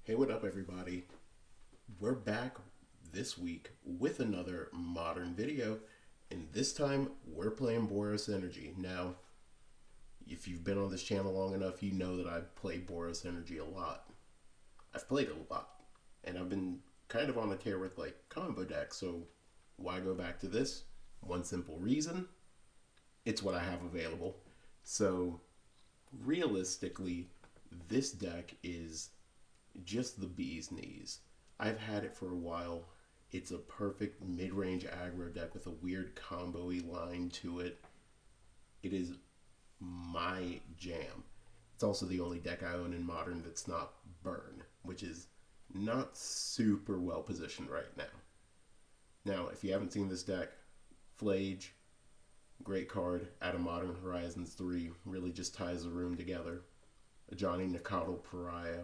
Hey, what up, everybody? We're back this week with another modern video, and this time we're playing Boros Energy. Now, if you've been on this channel long enough, you know that I've played Boros Energy a lot. I've played it a lot, and I've been kind of on a tear with like combo decks, so why go back to this? One simple reason: it's what I have available. So, realistically, this deck is just the bee's knees. I've had it for a while. It's a perfect mid-range aggro deck with a weird combo-y line to it. It is my jam. It's also the only deck I own in Modern that's not Burn, which is not super well positioned right now. Now, if you haven't seen this deck, Flage, great card out of Modern Horizons 3, really just ties the room together. A Johnny Nakatl Pariah,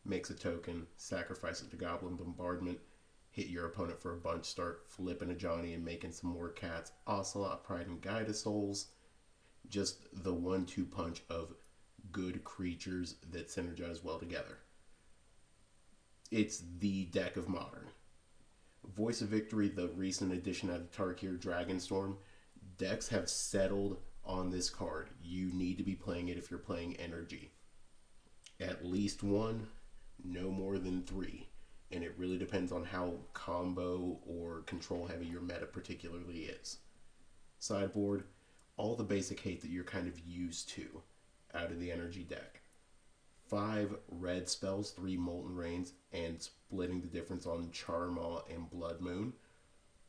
makes a token, sacrifice it to Goblin Bombardment, hit your opponent for a bunch, start flipping a Johnny and making some more cats. Ocelot, Pride, and Guide of Souls. Just the 1-2 punch of good creatures that synergize well together. It's the deck of Modern. Voice of Victory, the recent addition out of Tarkir Dragonstorm. Decks have settled on this card. You need to be playing it if you're playing Energy. At least one, no more than 3. And it really depends on how combo or control heavy your meta particularly is. Sideboard, all the basic hate that you're kind of used to out of the Energy deck. 5 red spells, 3 Molten Rains, and splitting the difference on Charmaw and Blood Moon.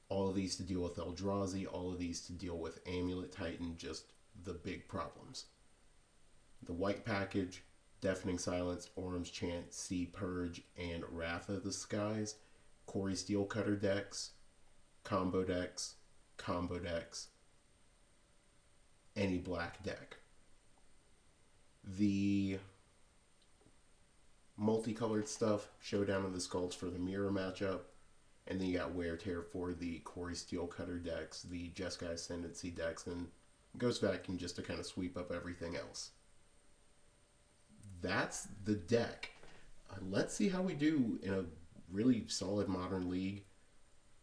All of these to deal with Eldrazi, all of these to deal with Amulet Titan, just the big problems. The white package, Deafening Silence, Orm's Chant, Sea Purge, and Wrath of the Skies. Corey Steelcutter decks, combo decks, any black deck. The multicolored stuff, Showdown of the Skulls for the mirror matchup, and then you got Wear Tear for the Corey Steelcutter decks, the Jeskai Ascendancy decks, and Ghost Vacuum just to kind of sweep up everything else. That's the deck. Let's see how we do in a really solid Modern League.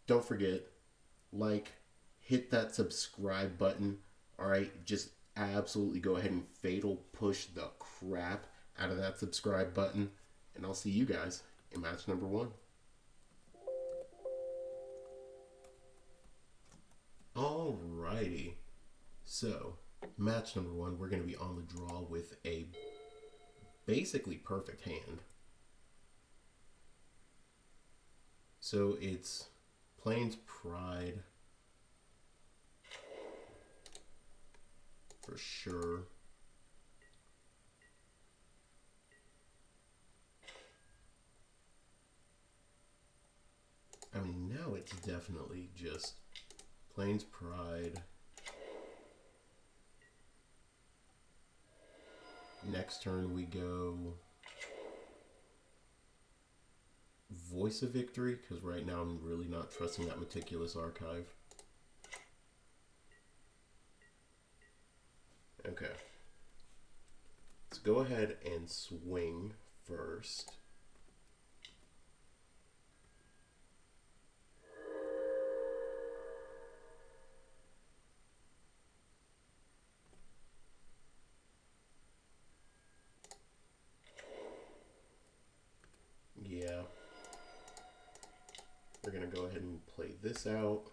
Don't forget, hit that subscribe button. Alright, just absolutely go ahead and fatal push the crap out of that subscribe button. And I'll see you guys in match number 1. Alrighty. So, match number 1, we're going to be on the draw with a basically perfect hand. So it's Plains Pride for sure. I mean, now it's definitely just Plains Pride. Next turn we go Voice of Victory, because right now I'm really not trusting that Meticulous Archive. Okay. Let's go ahead and swing first. Yeah. We're going to go ahead and play this out.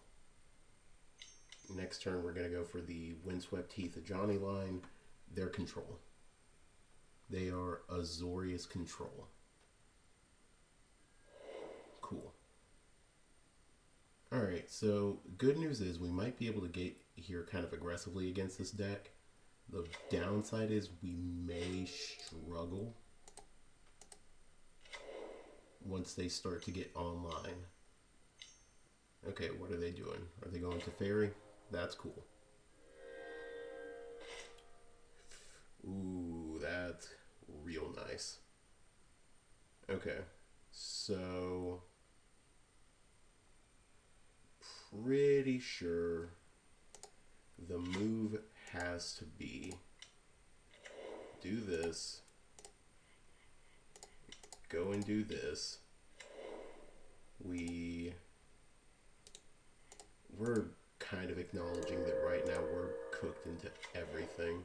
Next turn, we're going to go for the Windswept Heath of Johnny line. Their control. They are Azorius control. Cool. Alright, so good news is we might be able to get here kind of aggressively against this deck. The downside is we may struggle once they start to get online. Okay, what are they doing? Are they going to Fairy? That's cool. Ooh, that's real nice. Okay, so pretty sure the move has to be do this, go and do this, we're kind of acknowledging that right now we're cooked into everything.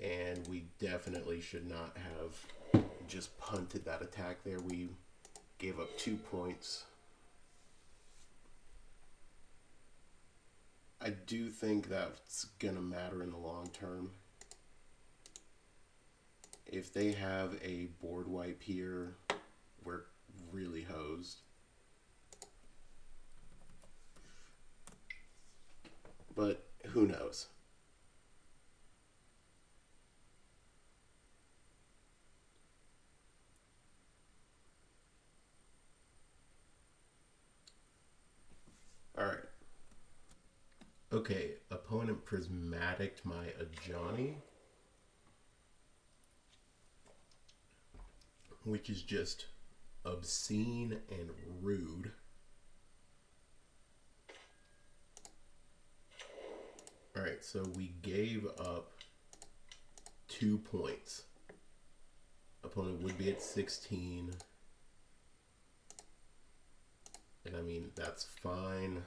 And we definitely should not have just punted that attack there. We gave up 2 points. I do think that's going to matter in the long term. If they have a board wipe here, we're really hosed. But who knows? All right. Okay, opponent prismatic'd my Ajani, which is just obscene and rude. All right, so we gave up 2 points. Opponent would be at 16. And I mean, that's fine.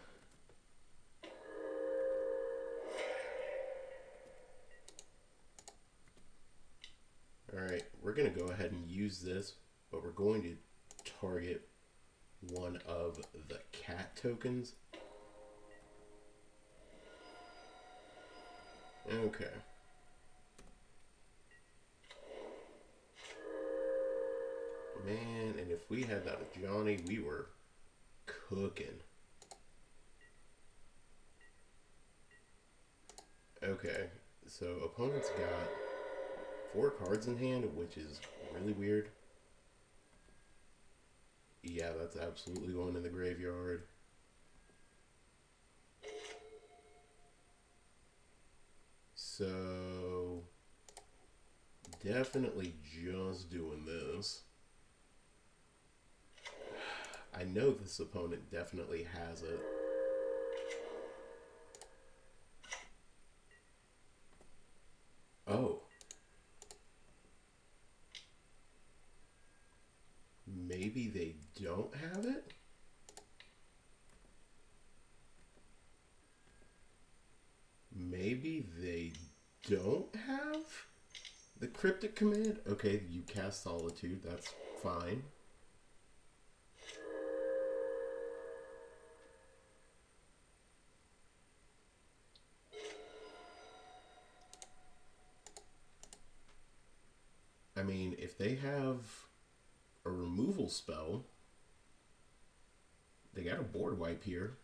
Alright, we're going to go ahead and use this, but we're going to target one of the cat tokens. Okay. Man, and if we had that Johnny, we were cooking. Okay, so opponent's got 4 cards in hand, which is really weird. Yeah, that's absolutely going in the graveyard. So, definitely just doing this. I know this opponent definitely has it. Oh. Maybe they don't have it? Maybe they don't have the cryptic command? Okay, you cast Solitude, that's fine. I mean, if they have a removal spell, they got a board wipe here.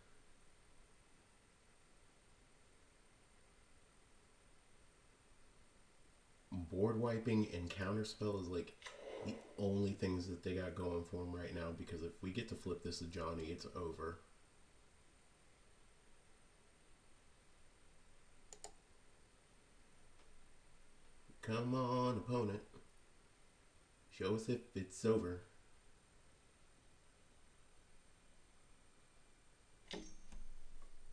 Board wiping and counterspell is like the only things that they got going for them right now, because if we get to flip this to Johnny, it's over. Come on, opponent. Show us if it's over.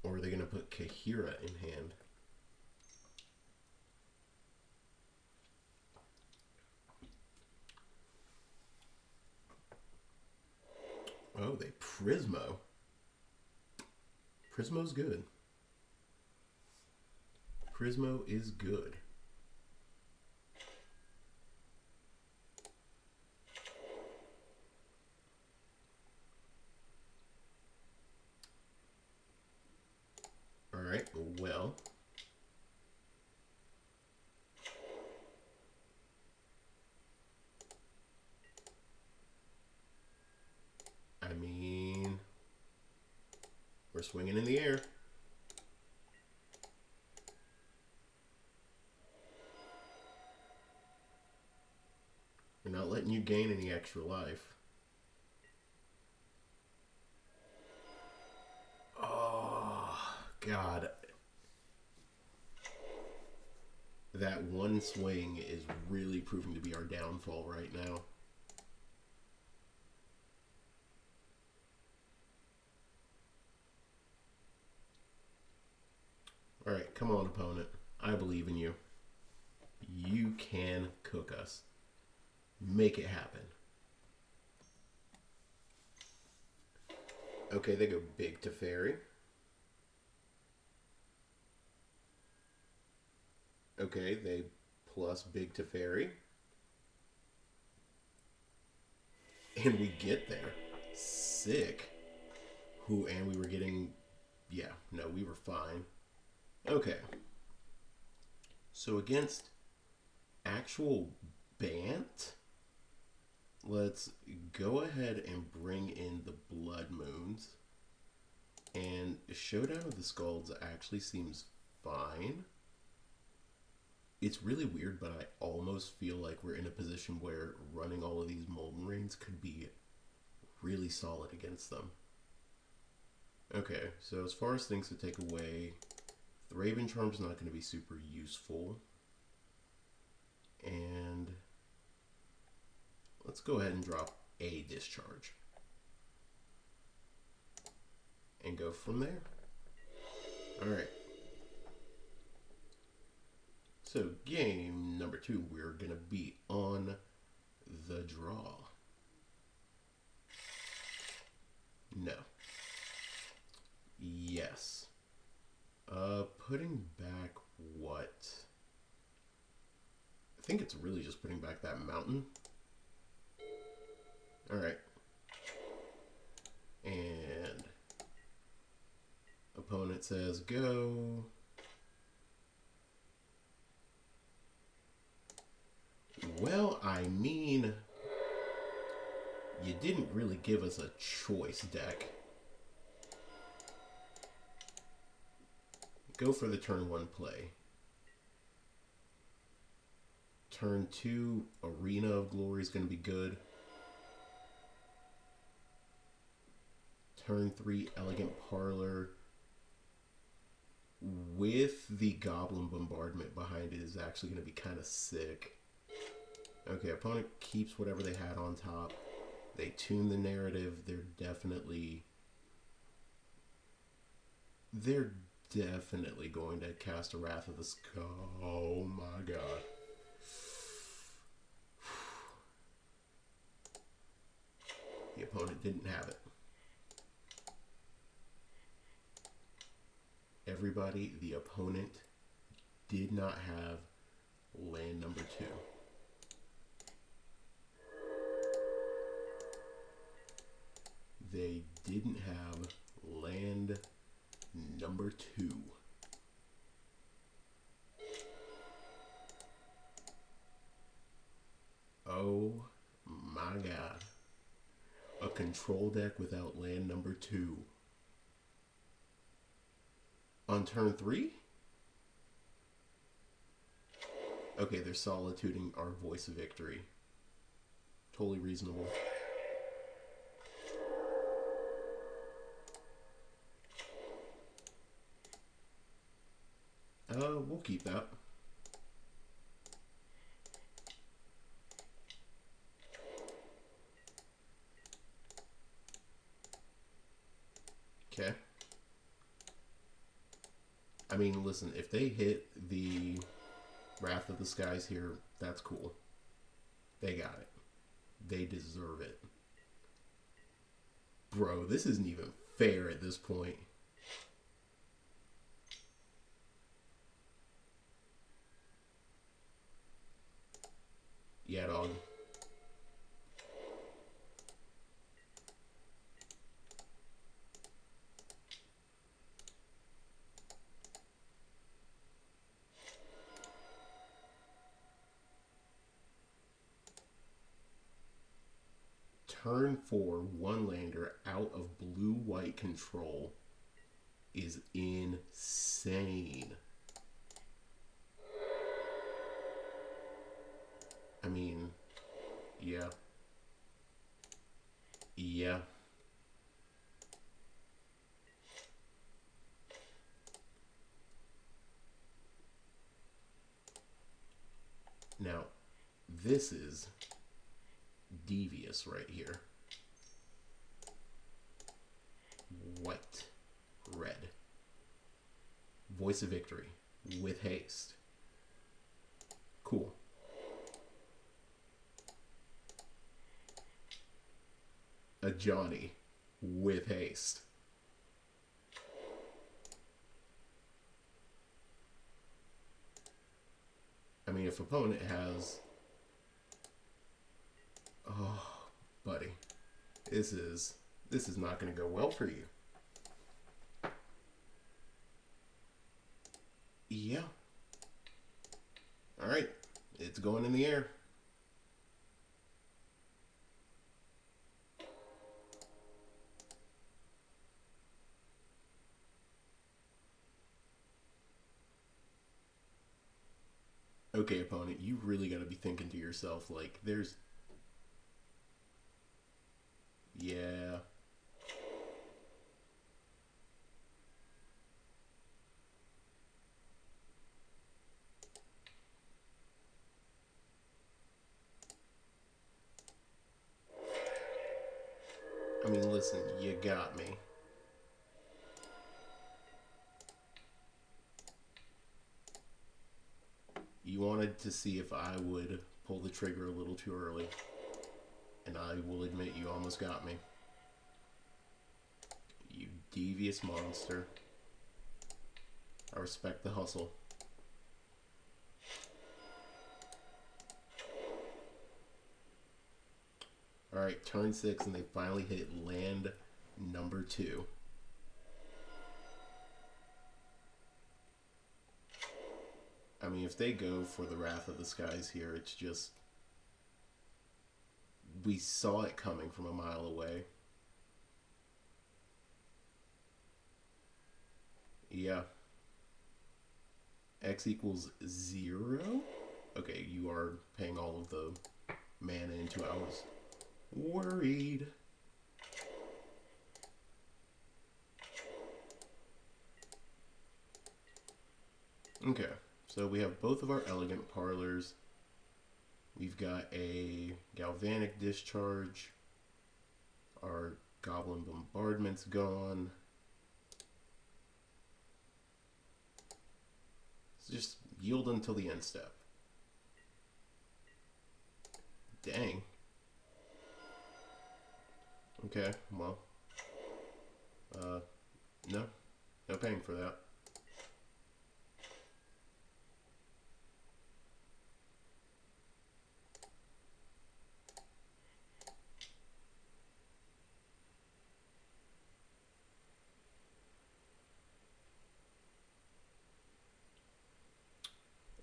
Or are they going to put Kahira in hand? Oh, they Prismo. Prismo's good. Prismo is good. Alright, well. I mean, we're swinging in the air. We're not letting you gain any extra life. Oh, God. That one swing is really proving to be our downfall right now. Alright, come on, opponent. I believe in you. You can cook us. Make it happen. Okay, they go big to fairy. Okay, they plus big to fairy. And we get there. Sick. And we were getting... Yeah, no, we were fine. Okay. So against actual Bant, let's go ahead and bring in the Blood Moons. And Showdown of the Skulls actually seems fine. It's really weird, but I almost feel like we're in a position where running all of these Molten Rains could be really solid against them. Okay, so as far as things to take away, the Raven Charm's not going to be super useful. And let's go ahead and drop a Discharge. And go from there. Alright. So game number 2, we're going to be on the draw. No. Yes. Putting back what? I think it's really just putting back that mountain. Alright. And opponent says go. Well, I mean, you didn't really give us a choice, deck. Go for the turn 1 play. Turn 2, Arena of Glory is going to be good. Turn 3, Elegant Parlor. With the Goblin Bombardment behind it is actually going to be kind of sick. Okay, opponent keeps whatever they had on top. They tune the narrative. They're definitely going to cast a Wrath of the Skull. Oh my god. The opponent didn't have it. Everybody, the opponent did not have land number 2. They didn't have land number 2. Oh my god. A control deck without land number 2. On turn 3? Okay, they're solituding our Voice of Victory. Totally reasonable. We'll keep that. Okay. I mean, listen, if they hit the Wrath of the Skies here, that's cool. They got it. They deserve it. Bro, this isn't even fair at this point. Yeah, dog. Turn 4, 1-lander out of blue-white control is insane. I mean, yeah. Yeah. Now, this is devious right here. White, red. Voice of Victory with haste. Cool. a Johnny with haste. I mean, if opponent has... Oh, buddy. This is not going to go well for you. Yeah. Alright. It's going in the air. Okay, opponent, you really got to be thinking to yourself, like, there's... Yeah. I mean, listen, you got me. You wanted to see if I would pull the trigger a little too early. And I will admit you almost got me. You devious monster. I respect the hustle. Alright, turn 6 and they finally hit land number 2. I mean, if they go for the Wrath of the Skies here, it's just... We saw it coming from a mile away. Yeah. X equals 0? Okay, you are paying all of the mana in 2 hours. Worried. Okay, so we have both of our elegant parlors. We've got a galvanic discharge. Our goblin bombardment's gone. So just yield until the end step. Dang. Okay, well. No paying for that.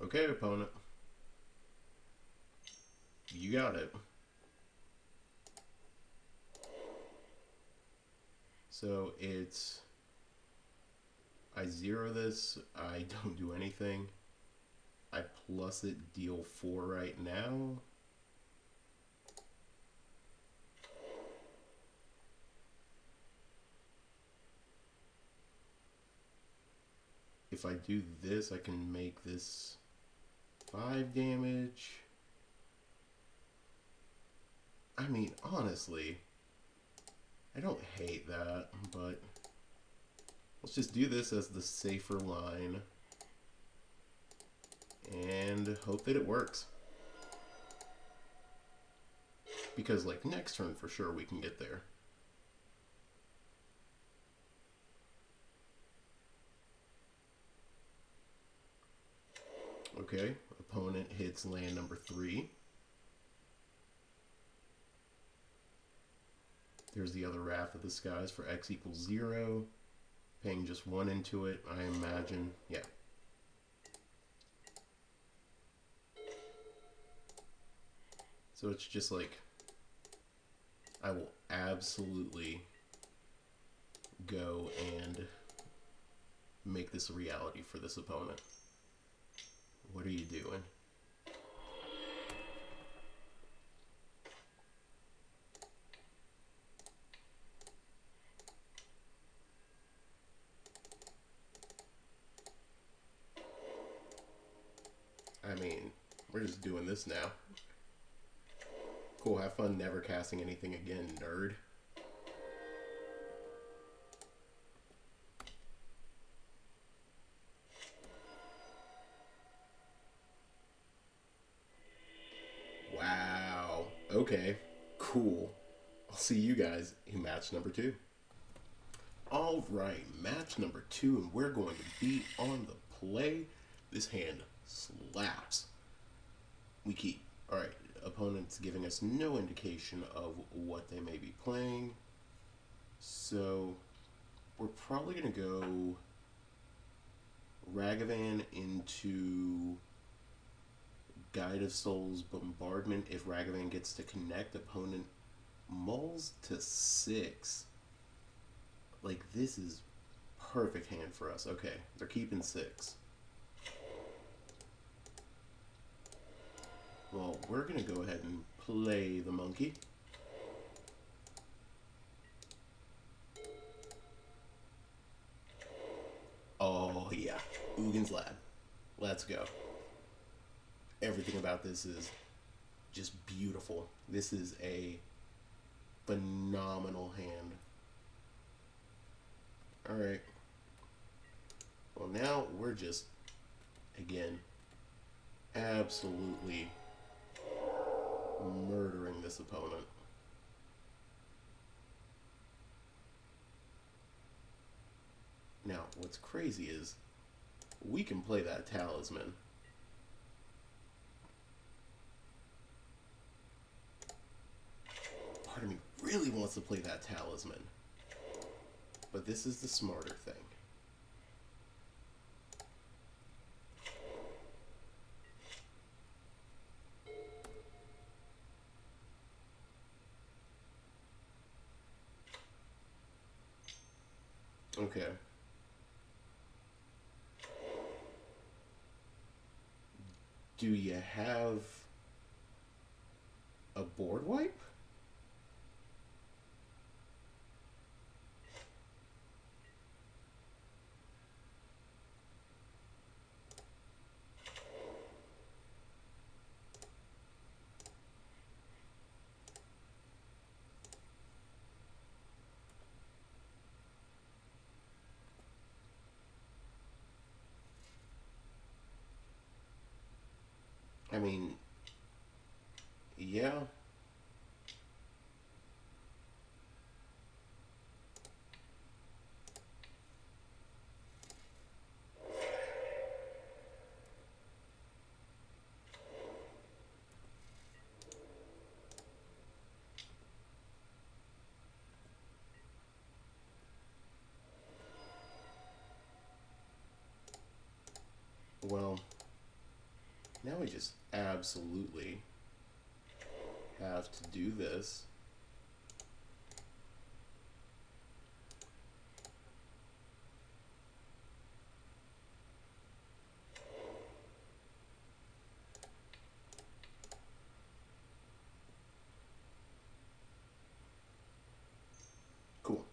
Okay, opponent. You got it. So it's... I 0 this, I don't do anything. I plus it, deal 4 right now. If I do this, I can make this 5 damage. I mean, honestly, I don't hate that, but let's just do this as the safer line and hope that it works. Because, like, next turn for sure we can get there. Okay, opponent hits land number 3. There's the other Wrath of the Skies for X equals 0. Paying just 1 into it, I imagine. Yeah. So it's just like, I will absolutely go and make this a reality for this opponent. What are you doing? I mean, we're just doing this now. Cool, have fun never casting anything again, nerd. Wow. Okay. Cool. I'll see you guys in match number 2. All right, match number 2, and we're going to be on the play. This hand slaps. We keep. All right, opponent's giving us no indication of what they may be playing. So we're probably going to go Ragavan into Guide of Souls Bombardment. If Ragavan gets to connect, opponent mulls to 6. Like, this is perfect hand for us. Okay, they're keeping 6. Well, we're going to go ahead and play the monkey. Oh, yeah. Ugin's Lab. Let's go. Everything about this is just beautiful. This is a phenomenal hand. Alright. Well, now we're just, again, absolutely murdering this opponent. Now, what's crazy is we can play that talisman. Part of me really wants to play that talisman. But this is the smarter thing. Okay. Do you have a board wipe? I mean, yeah. Well, now we just absolutely have to do this. Cool.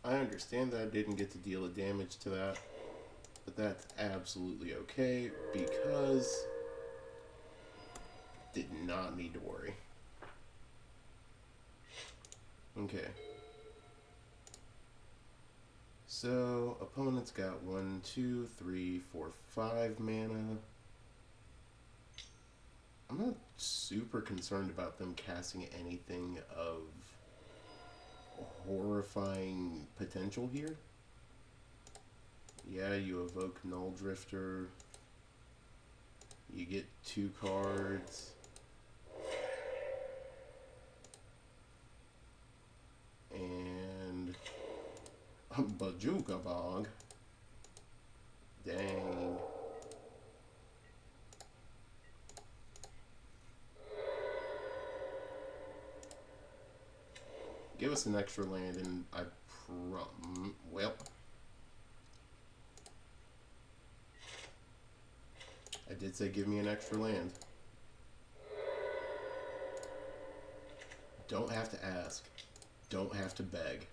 I understand that I didn't get to deal a damage to that, but that's absolutely okay because did not need to worry. Okay. So opponent's got 1, 2, 3, 4, 5 mana. I'm not super concerned about them casting anything of horrifying potential here. Yeah, you evoke Null Drifter. You get 2 cards. And a Bajuka Bog. Dang. Give us an extra land and well, I did say give me an extra land. Don't have to ask. Don't have to beg.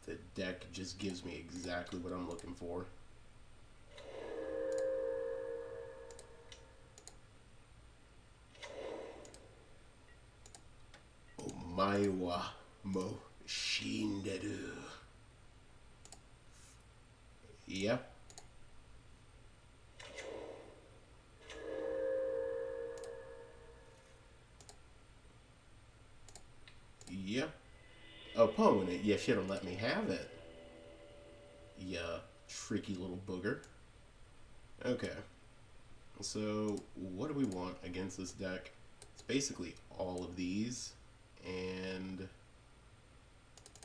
The deck just gives me exactly what I'm looking for. Omaiwa mo shinderu. Yep. Yeah. Opponent. You should have let me have it. Yeah, tricky little booger. Okay. So, what do we want against this deck? It's basically all of these. And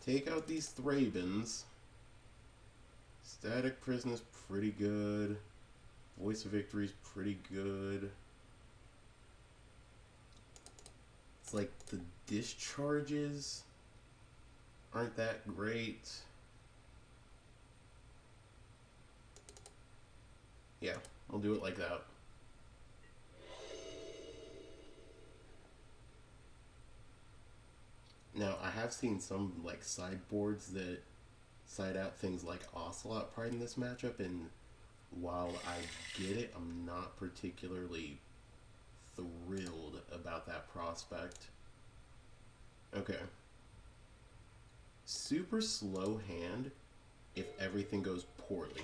take out these Thrabins. Static Prison is pretty good. Voice of Victory is pretty good. It's like the discharges aren't that great. Yeah, we'll do it like that. Now, I have seen some like sideboards that side out things like Ocelot Pride in this matchup, and while I get it, I'm not particularly thrilled about that prospect. Okay. Super slow hand if everything goes poorly.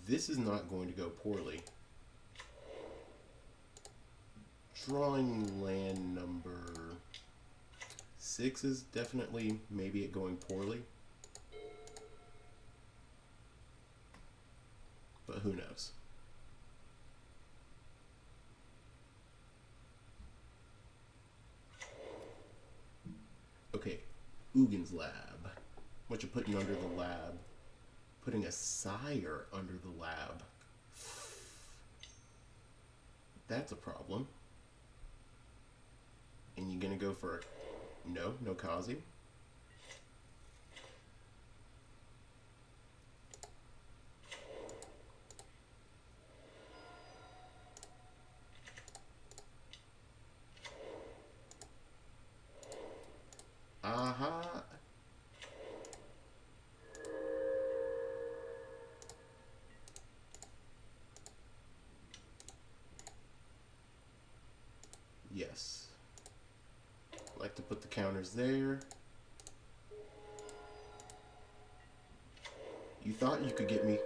This is not going to go poorly. Drawing land number 6 is definitely maybe it going poorly. But who knows? Okay, Ugin's Lab. What you putting under the lab? Putting a sire under the lab. That's a problem. And you're gonna go for no Kazi. Aha. Yes. Like to put the counters there. You thought you could get me.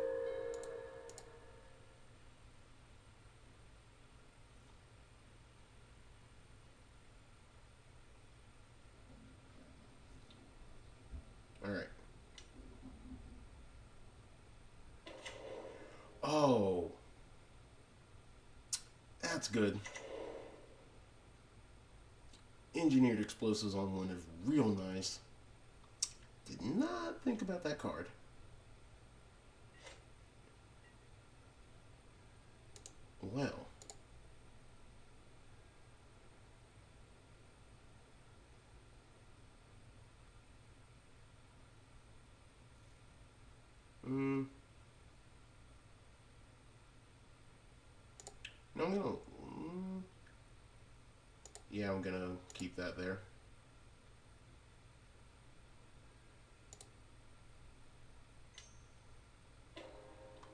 Alright. Oh. That's good. Engineered explosives on one is real nice. Did not think about that card. Well. No, I'm gonna. Yeah, I'm gonna keep that there.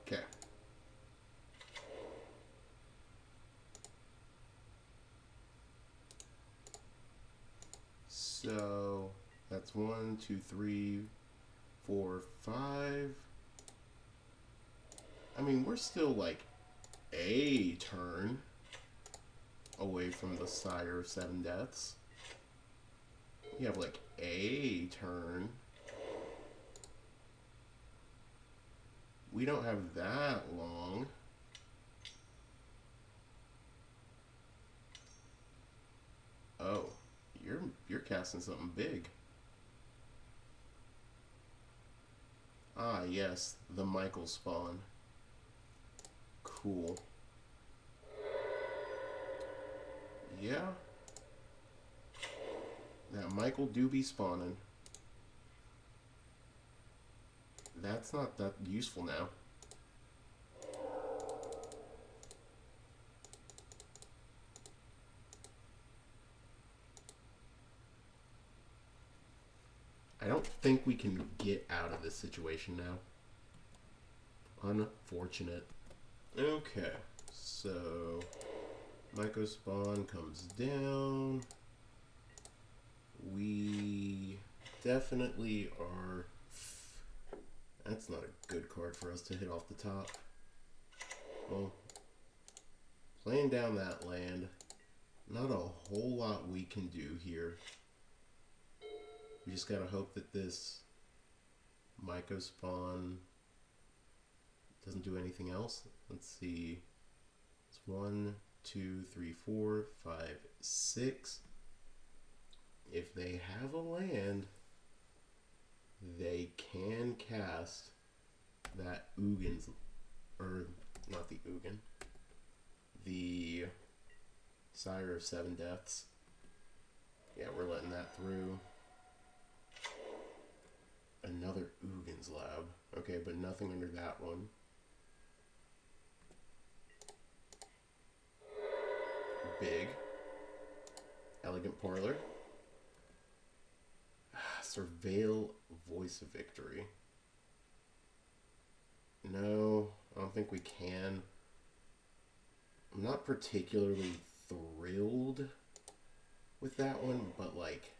Okay. So that's 1, 2, 3, 4, 5. I mean, we're still like a turn away from the Sire of Seven Deaths. We have like a turn. We don't have that long. Oh, you're casting something big. Ah, yes, the Michael spawn. Cool. Yeah. That Michael do be spawning. That's not that useful now. I don't think we can get out of this situation now. Unfortunate. Okay, so Myco spawn comes down. We definitely are. That's not a good card for us to hit off the top. Well, playing down that land not a whole lot we can do here. We just gotta hope that this Myco spawn doesn't do anything else. Let's see. It's 1, 2, 3, 4, 5, 6. If they have a land, they can cast that Ugin's, or not the Ugin, the Sire of Seven Deaths. Yeah, we're letting that through. Another Ugin's Lab. Okay, but nothing under that one. Big. Elegant Parlor. Surveil Voice of Victory. No, I don't think we can. I'm not particularly thrilled with that one, but like,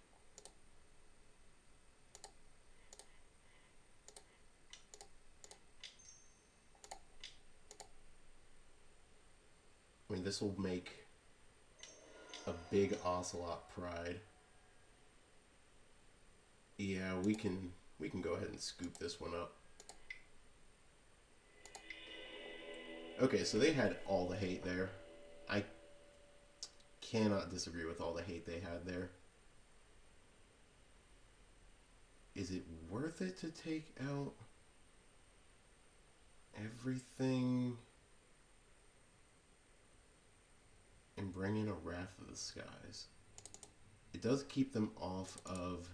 I mean, this will make a big Ocelot Pride. Yeah, we can go ahead and scoop this one up. Okay, so they had all the hate there. I cannot disagree with all the hate they had there. Is it worth it to take out everything and bring in a Wrath of the Skies? It does keep them off of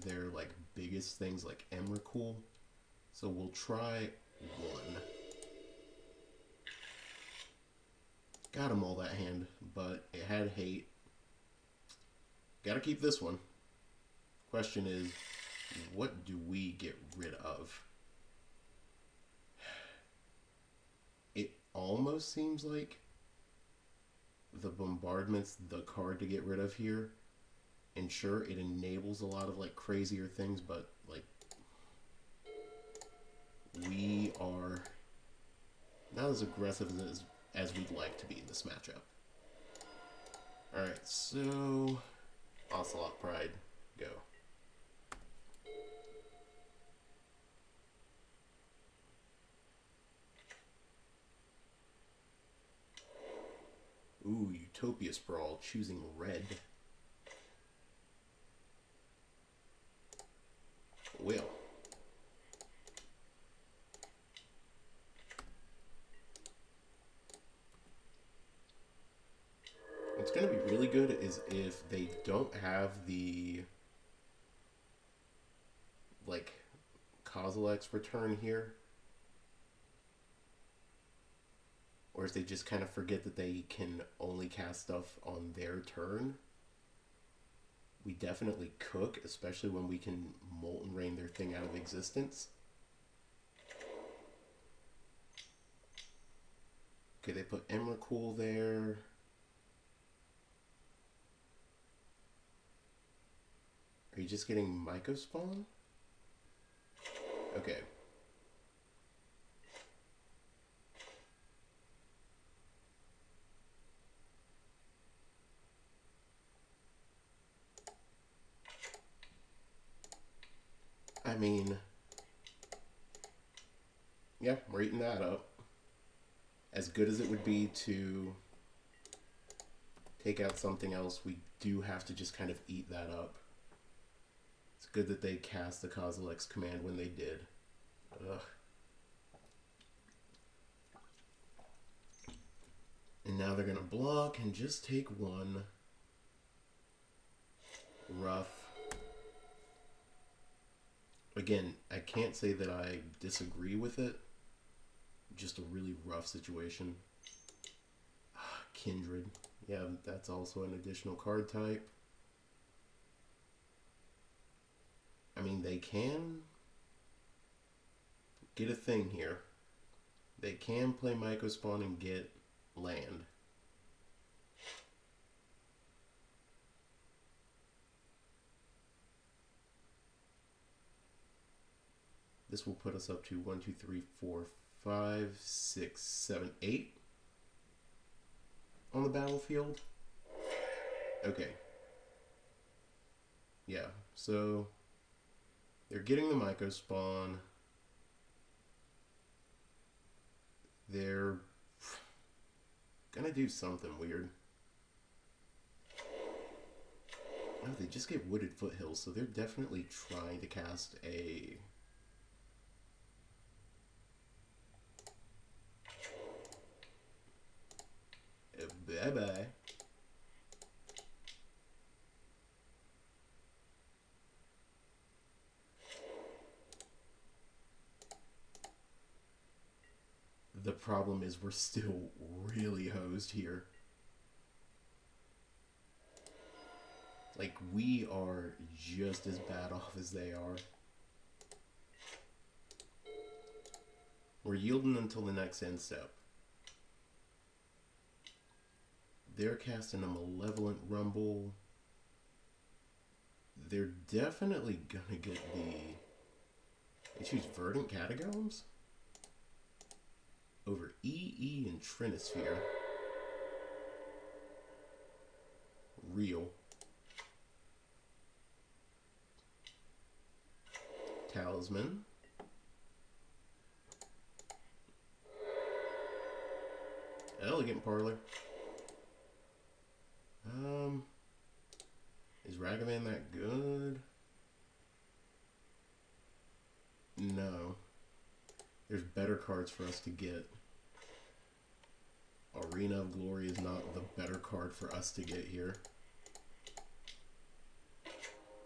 their like biggest things like Emrakul, so we'll try one. Got him all that hand, but it had hate. Gotta keep this one. Question is, what do we get rid of? It almost seems like the Bombardment's the card to get rid of here. And sure, it enables a lot of like crazier things, but like we are not as aggressive as we'd like to be in this matchup. Alright, so Ocelot Pride, go. Ooh, Utopia Sprawl, choosing red. Will. What's going to be really good is if they don't have the like Kozilek's return here, or if they just kind of forget that they can only cast stuff on their turn. We definitely cook, especially when we can Molten Rain their thing out of existence. Okay, they put Emrakul there. Are you just getting Myco spawn? Okay. I mean, yeah, we're eating that up. As good as it would be to take out something else, we do have to just kind of eat that up. It's good that they cast the Kozilek's command when they did. Ugh. And now they're going to block and just take one. Rough. Again, I can't say that I disagree with it. Just a really rough situation. Kindred. Yeah, that's also an additional card type. I mean, they can get a thing here. They can play Myco Spawn and get land. This will put us up to 1, 2, 3, 4, 5, 6, 7, 8 on the battlefield. Okay. Yeah, so they're getting the Myco spawn. They're gonna do something weird. Oh, they just get Wooded Foothills, so they're definitely trying to cast a... Bye-bye. The problem is we're still really hosed here. Like, we are just as bad off as they are. We're yielding until the next end step. They're casting a Malevolent Rumble. They're definitely gonna get the... They choose Verdant Catacombs over EE and Trinisphere. Real. Talisman. Elegant Parlor. Is Ragavan that good? No. There's better cards for us to get. Arena of Glory is not the better card for us to get here.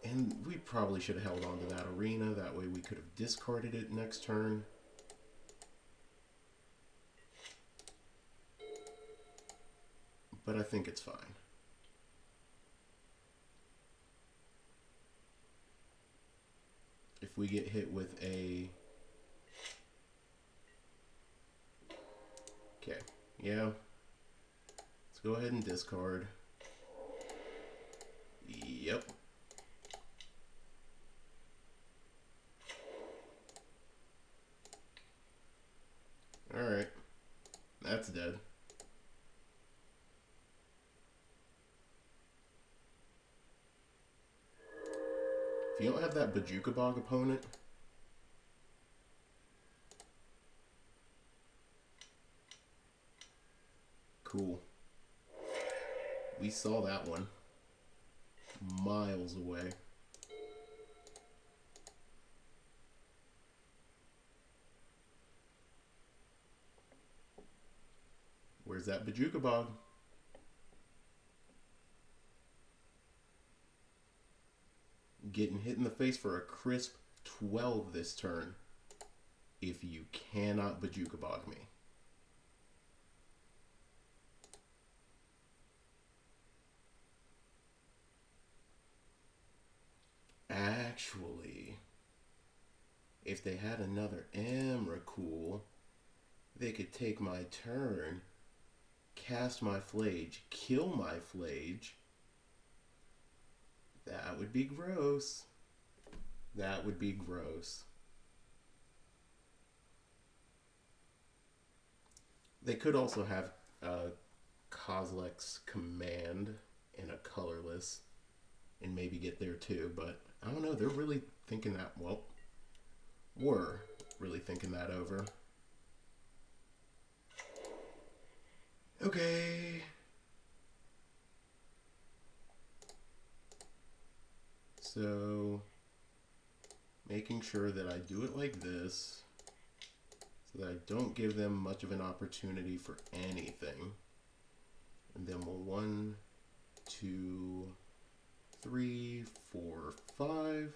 And we probably should have held on to that Arena. That way we could have discarded it next turn. But I think it's fine. If we get hit with a... Okay, yeah. Let's go ahead and discard. Yep. Alright. That's dead. If you don't have that Bajuka Bog opponent, cool. We saw that one miles away. Where's that Bajuka Bog? Getting hit in the face for a crisp 12 this turn if you cannot Bajuka Bog me. Actually, if they had another Emrakul, they could take my turn, cast my Flage, kill my Flage. That would be gross. That would be gross. They could also have Kozilek's Command in a colorless and maybe get there too, but I don't know. They're really thinking that, well, were really thinking that over. Okay. So, making sure that I do it like this so that I don't give them much of an opportunity for anything. And then we'll 1, 2, 3, 4, 5.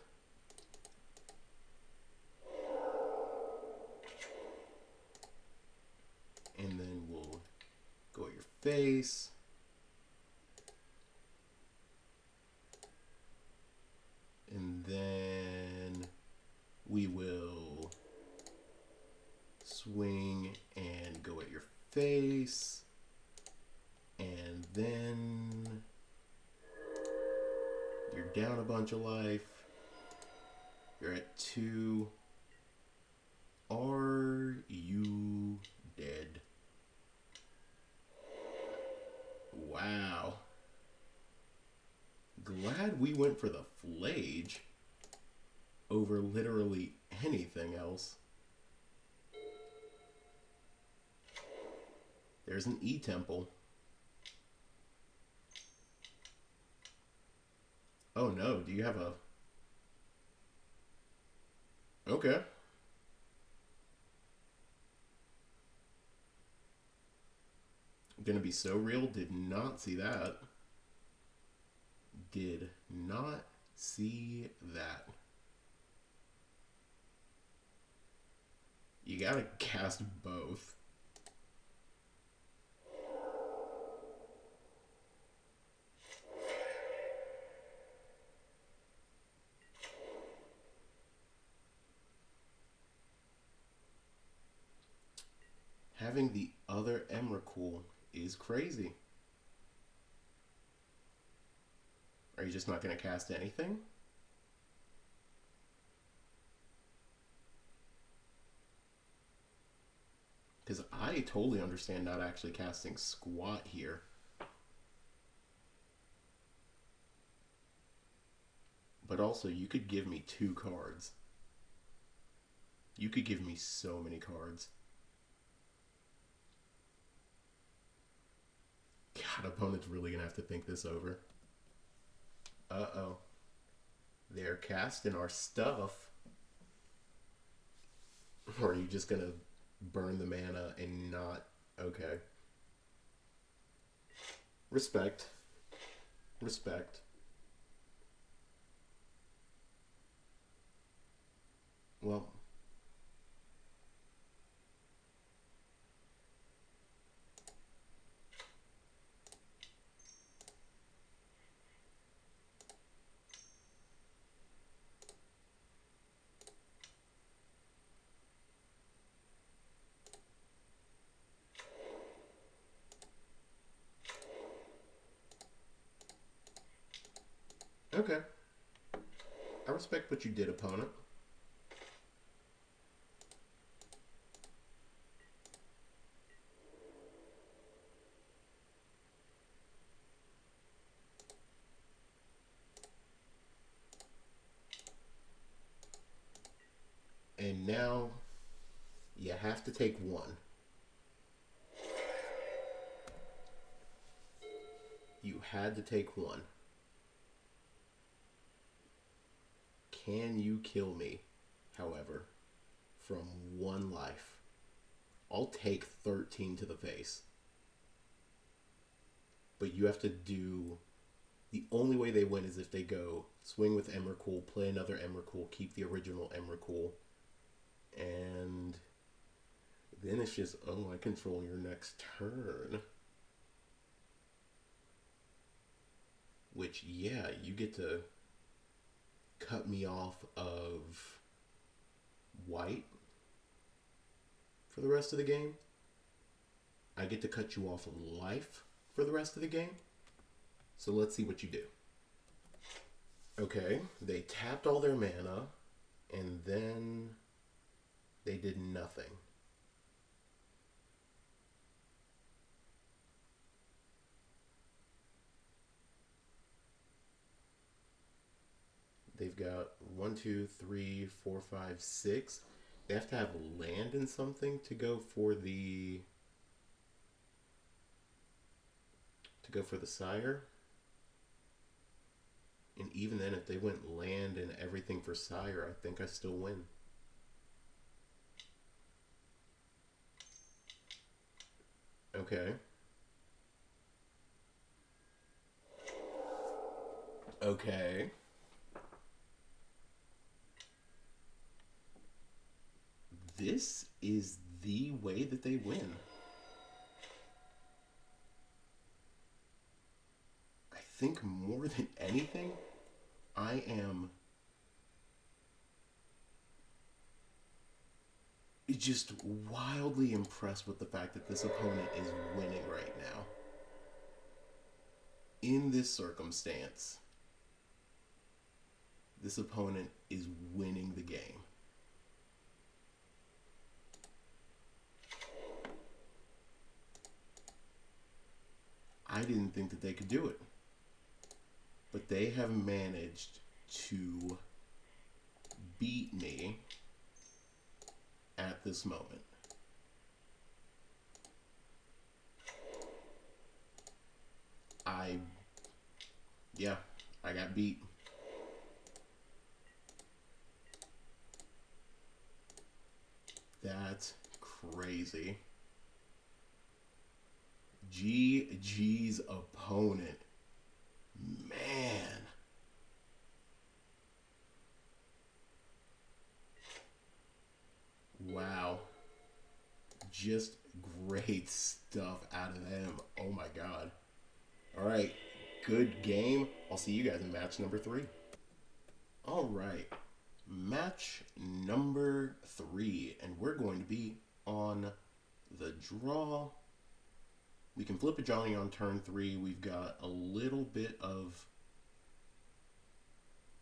And then we'll go at your face. And then we will swing and go at your face. And then you're down a bunch of life. You're at 2. Are you dead? Wow. glad we went for the Flage over literally anything else. There's an E-Temple. Oh no, do you have a... Okay. Gonna be so real, did not see that. Did not see that. You gotta cast both. Having the other Emrakul is crazy. Are you just not going to cast anything? Because I totally understand not actually casting squat here. But also, you could give me 2 cards. You could give me so many cards. God, opponent's really going to have to think this over. Uh-oh. They're casting our stuff. Or are you just going to burn the mana and not... Okay. Respect. Respect. Well... Okay. I respect what you did, opponent. And now you have to take 1. You had to take 1. Can you kill me, however, from 1 life? I'll take 13 to the face. But you have to do... The only way they win is if they go swing with Emrakul, play another Emrakul, keep the original Emrakul, and then it's just, oh, I control your next turn. Which, yeah, you get to cut me off of white for the rest of the game. I get to cut you off of life for the rest of the game. So let's see what you do. Okay, they tapped all their mana, and then they did nothing. They've got 1, 2, 3, 4, 5, 6. They have to have land in something to go for the sire. And even then, if they went land and everything for sire, I think I still win. Okay. Okay. This is the way that they win. I think more than anything, I am just wildly impressed with the fact that this opponent is winning right now. In this circumstance, this opponent is winning the game. I didn't think that they could do it. but they have managed to beat me at this moment. Yeah, I got beat. That's crazy. GG's opponent. Man. Wow. Just great stuff out of them. Oh my god. All right. Good game. I'll see you guys in match number 3. All right. Match number 3. And we're going to be on the draw. We can flip a Johnny on turn 3. We've got a little bit of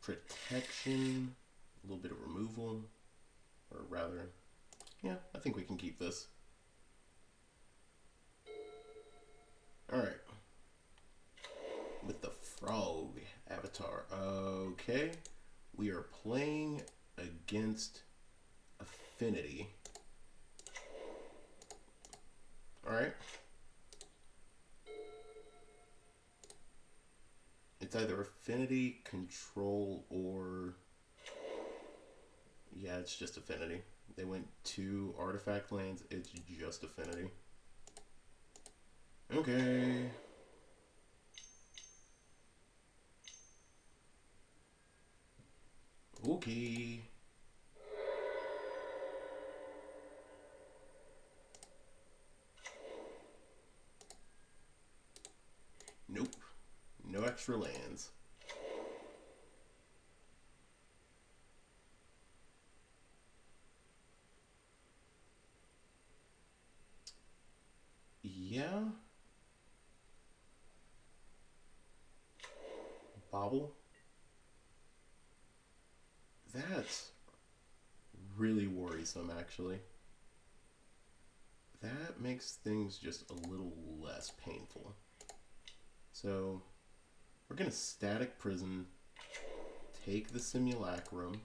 protection, a little bit of removal, or rather, yeah, I think we can keep this. Alright. With the frog avatar. Okay. We are playing against Affinity. Alright. It's either Affinity, Control, or... yeah, it's just Affinity. They went 2 artifact lands. It's just Affinity. Okay. Okay. Nope. No extra lands. Yeah. Bobble. That's really worrisome, actually. That makes things just a little less painful. So, we're going to Static Prison, take the Simulacrum.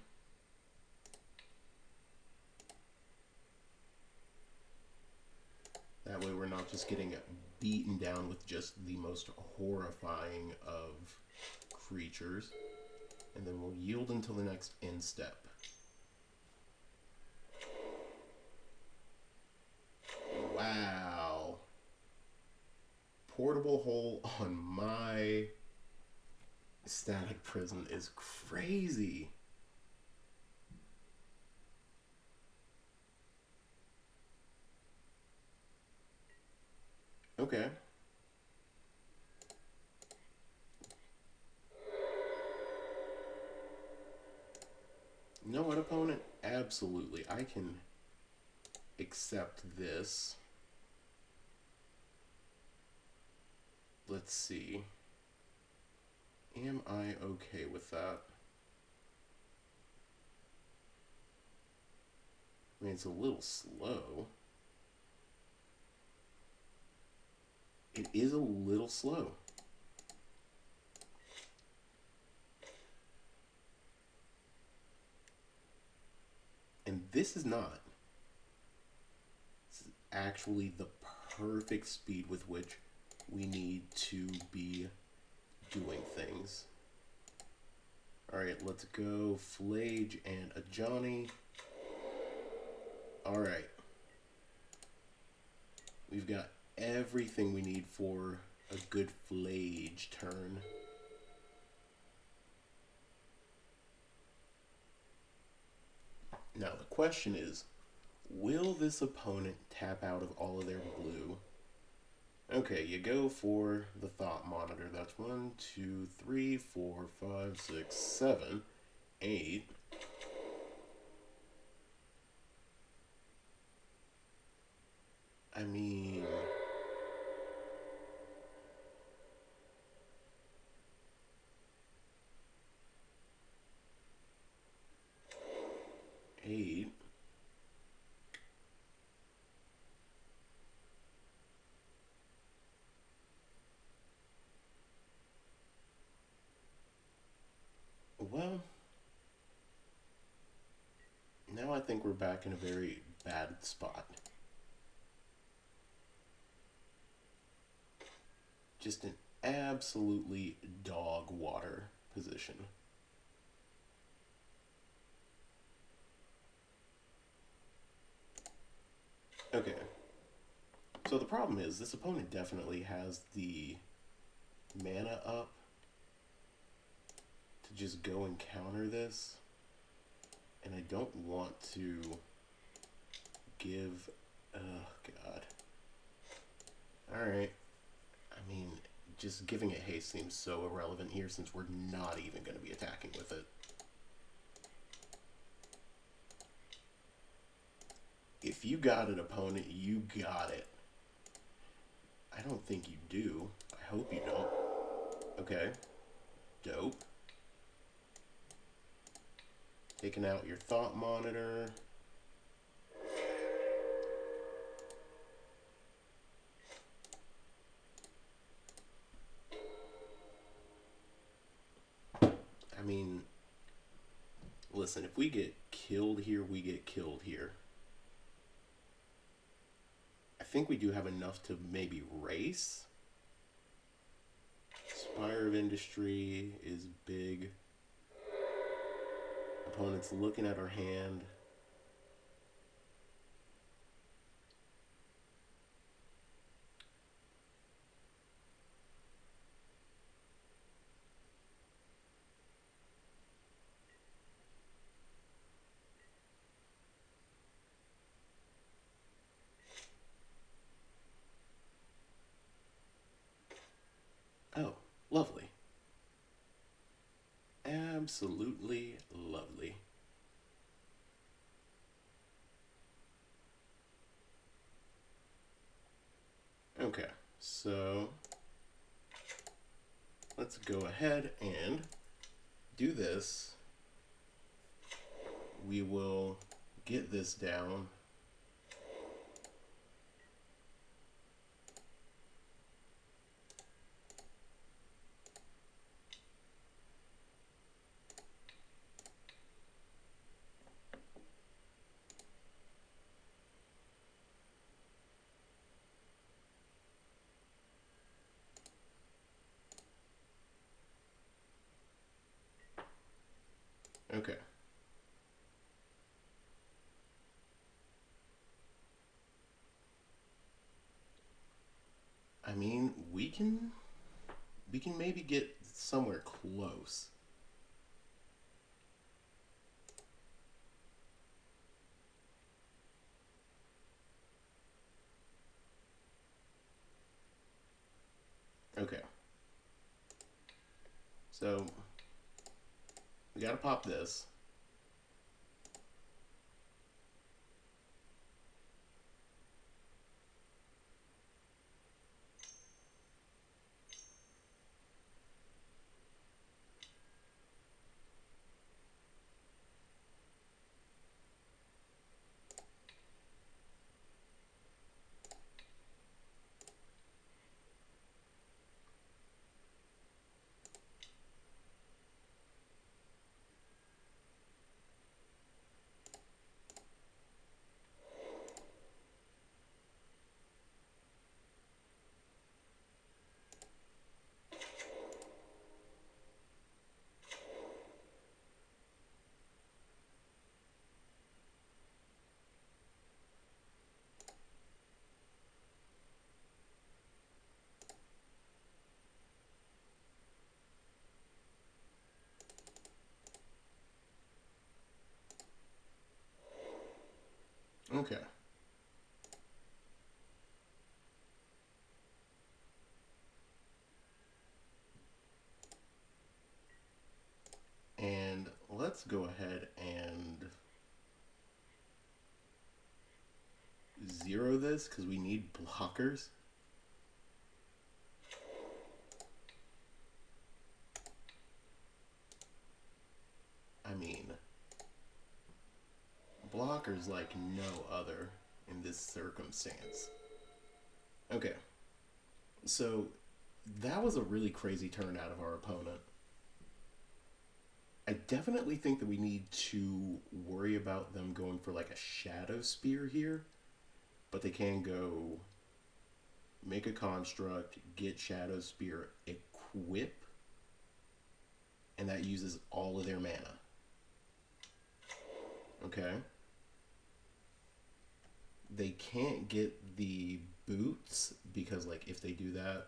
That way we're not just getting beaten down with just the most horrifying of creatures. And then we'll yield until the next end step. Wow. Portable hole on my Static Prison is crazy. Okay. You know what, opponent? Absolutely. I can accept this. Let's see. Am I okay with that? I mean, it's a little slow. It is a little slow. And this is not. This is actually the perfect speed with which we need to be doing things. Alright, let's go Flage and a Johnny. Alright. We've got everything we need for a good Flage turn. Now the question is, will this opponent tap out of all of their blue? Okay, you go for the Thought Monitor. That's 1, 2, 3, 4, 5, 6, 7, 8. I mean... eight. think we're back in a very bad spot. Just an absolutely dog water position. Okay. So the problem is this opponent definitely has the mana up to just go and counter this. And I don't want to give... Oh, God. Alright. I mean, just giving it haste seems so irrelevant here since we're not even going to be attacking with it. If you got it, opponent, you got it. I don't think you do. I hope you don't. Okay. Dope. Taking out your thought monitor. I mean, listen, if we get killed here, we get killed here. I think we do have enough to maybe race. Spire of Industry is big. Opponent's looking at our hand. Oh, lovely. Absolutely lovely. Okay, so let's go ahead and do this. We will get this down. Okay. I mean, we can maybe get somewhere close. Okay. So we gotta pop this. Okay. And let's go ahead and zero this because we need blockers. I mean, blockers like no other in this circumstance. Okay. So that was a really crazy turn out of our opponent. I definitely think that we need to worry about them going for like a shadow spear here, but they can go make a construct, get shadow spear, equip, and that uses all of their mana. Okay. They can't get the boots because, like, if they do that,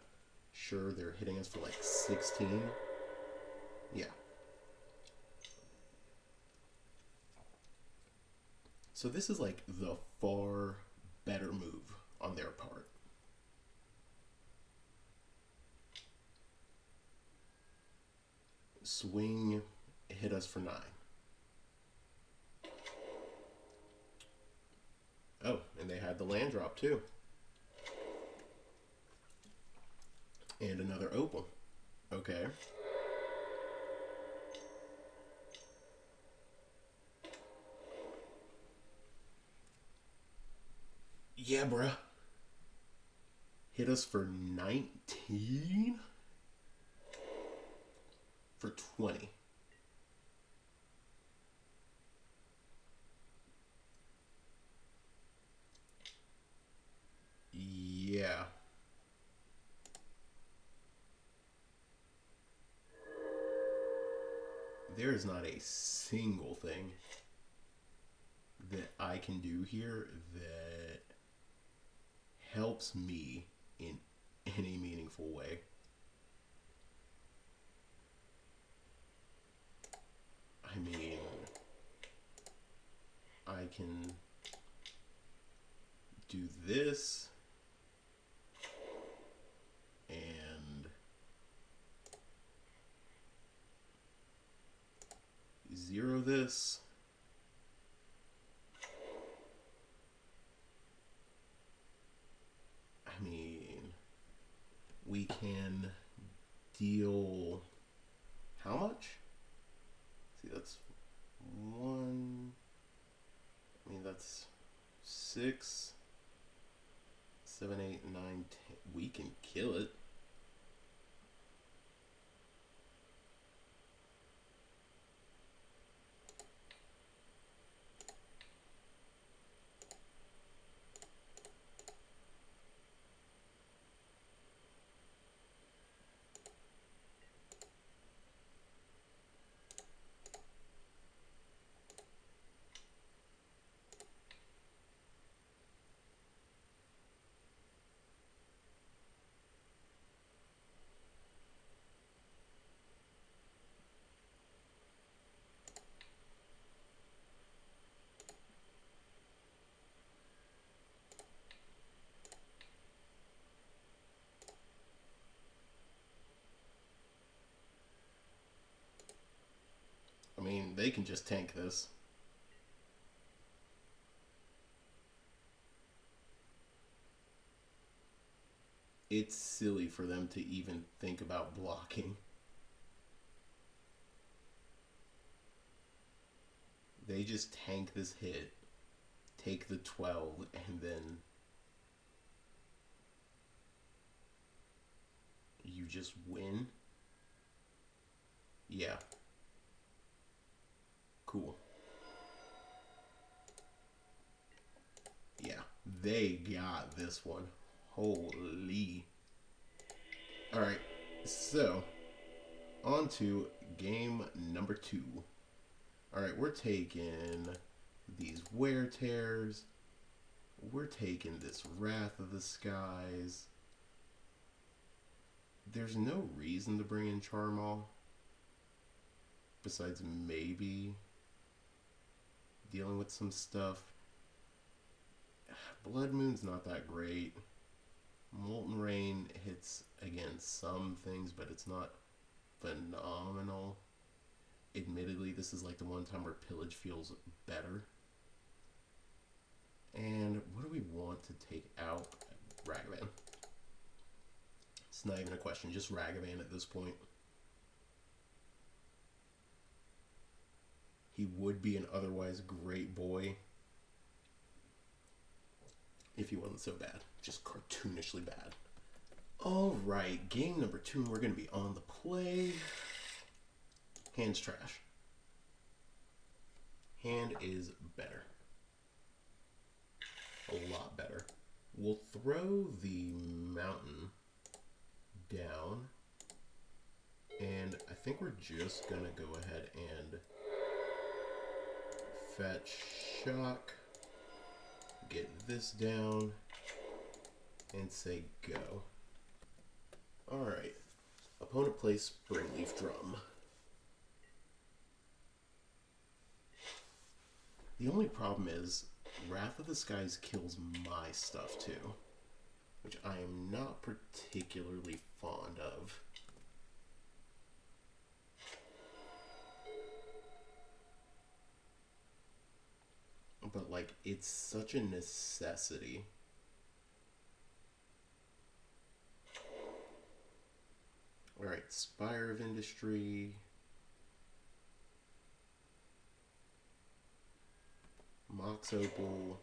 sure, they're hitting us for like 16. Yeah. So this is like the far better move on their part. Swing, hit us for 9. Oh, and they had the land drop too. And another opal. Okay. Yeah, bruh. Hit us for 19? For 20. Yeah. There is not a single thing that I can do here that helps me in any meaningful way. I mean, I can do this and zero this. I mean, we can deal how much? See, that's 1. I mean, that's 6, 7, 8, 9, 10. We can kill it. I mean, they can just tank this. It's silly for them to even think about blocking. They just tank this hit, take the 12, and then you just win. Yeah. Cool. Yeah, they got this one. Holy. Alright, so on to game number 2. Alright, we're taking these wear tears. We're taking this Wrath of the Skies. There's no reason to bring in Charmal. Besides maybe dealing with some stuff. Blood Moon's not that great. Molten Rain hits against some things, but it's not phenomenal. Admittedly, this is like the one time where Pillage feels better. And what do we want to take out? Ragavan. It's not even a question, just Ragavan at this point. He would be an otherwise great boy if he wasn't so bad. Just cartoonishly bad. Alright, game number 2, we're going to be on the play. Hand's trash. hand is better. A lot better. We'll throw the mountain down, and I think we're just gonna go ahead and fetch shock, get this down, and say go. Alright, opponent plays Springleaf Drum. The only problem is Wrath of the Skies kills my stuff too, which I am not particularly fond of. But like, it's such a necessity. Alright, Spire of Industry. Mox Opal.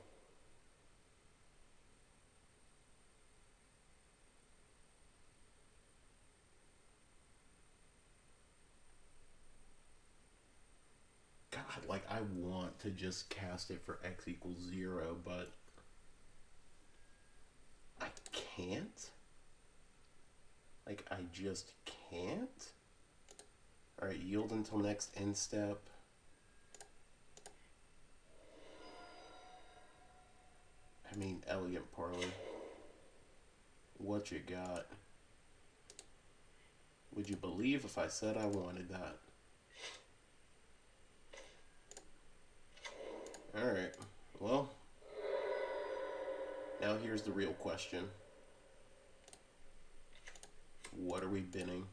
God, like, I want to just cast it for X equals 0, but I can't. Like, I just can't. Alright, yield until next end step. I mean, Elegant Parlor. What you got? Would you believe if I said I wanted that? Alright, well, now here's the real question. What are we binning?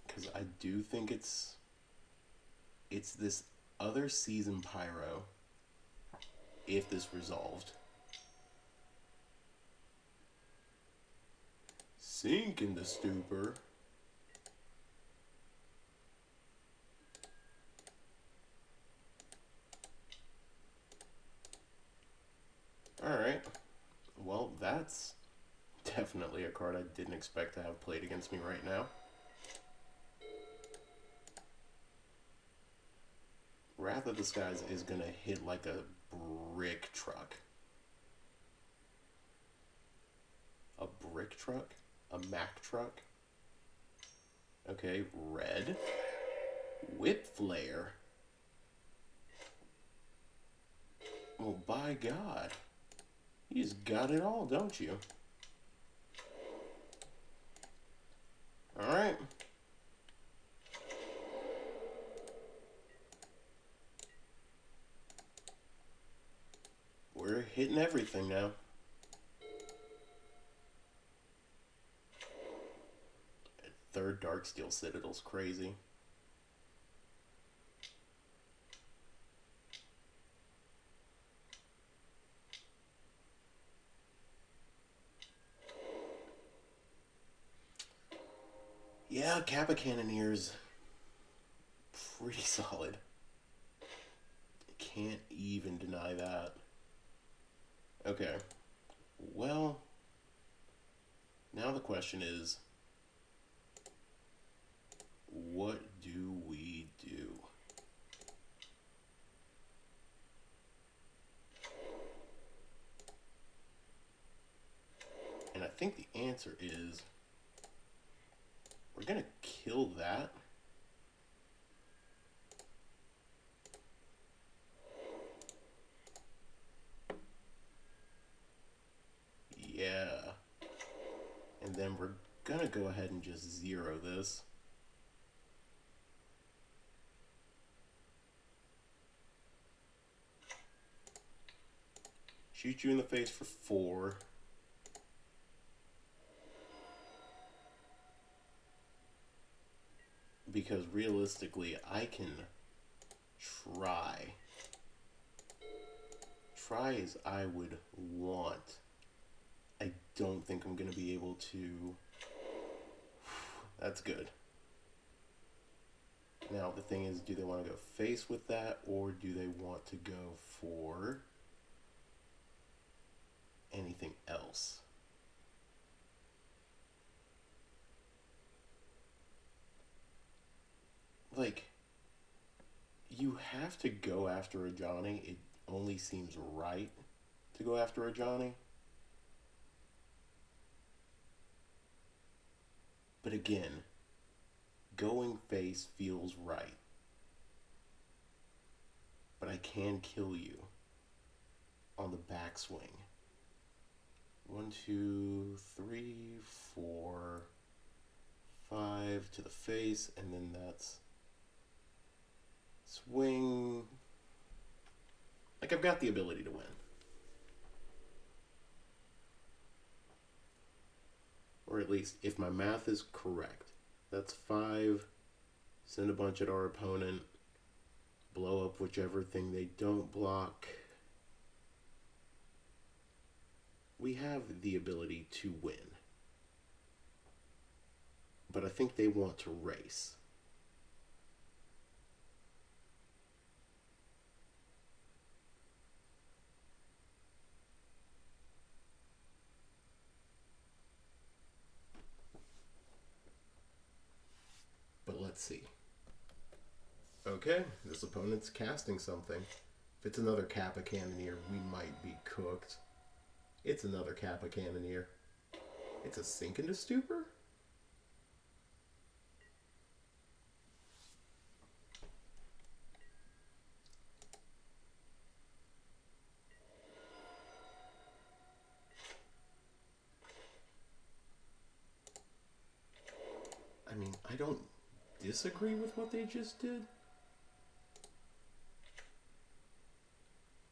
Because I do think it's this other season Pyro, if this resolved. Sink in the stupor. Alright, well, that's definitely a card I didn't expect to have played against me right now. Wrath of the Skies is gonna hit like a brick truck. A brick truck? A Mack truck? Okay, red. Whip Flare. Oh, by God. You just got it all, don't you? Alright. We're hitting everything now. Third Darksteel Citadel's crazy. Yeah, Kappa Cannoneer's pretty solid. Can't even deny that. Okay. Well, now the question is, what do we do? And I think the answer is we're gonna kill that. Yeah. And then we're gonna go ahead and just zero this. Shoot you in the face for 4. Because realistically, I can try. Try as I would want. I don't think I'm going to be able to. That's good. Now, the thing is, do they want to go face with that, or do they want to go for anything else? Like, have to go after a Johnny, it only seems right to go after a Johnny. But again, going face feels right. But I can kill you on the backswing. 1, 2, 3, 4, 5 to the face, and then that's swing. Like, I've got the ability to win. Or at least, if my math is correct, that's 5, send a bunch at our opponent, blow up whichever thing they don't block. We have the ability to win. But I think they want to race. But let's see. Okay, this opponent's casting something. If it's another Kappa Cannoneer, we might be cooked. It's another Kappa Cannoneer. It's a Sink into Stupor? I mean, I don't disagree with what they just did.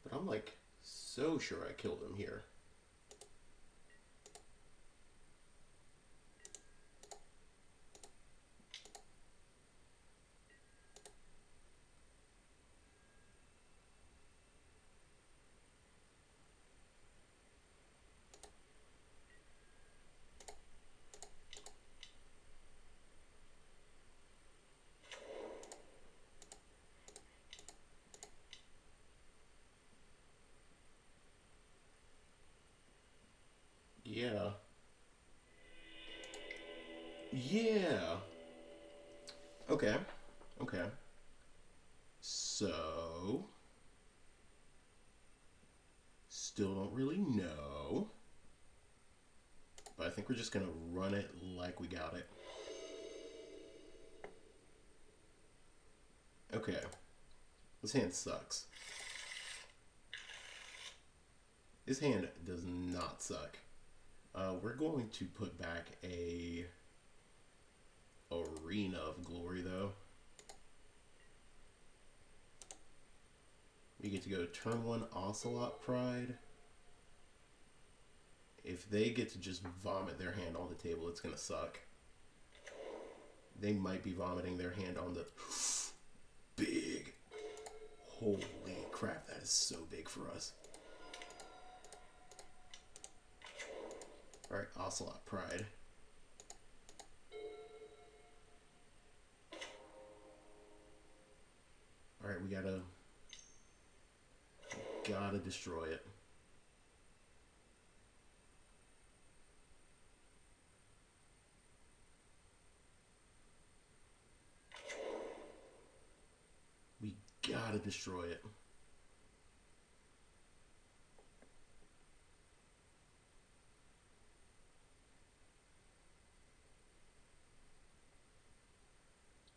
But I'm like so sure I killed him here. Yeah. Yeah. Okay. Okay. So, still don't really know. But I think we're just going to run it like we got it. Okay. This hand sucks. This hand does not suck. We're going to put back a Arena of Glory, though. We get to go turn 1 Ocelot Pride. If they get to just vomit their hand on the table, it's going to suck. They might be vomiting their hand on the big. Holy crap, that is so big for us. Alright, Ocelot Pride. Alright, we gotta destroy it. We gotta destroy it.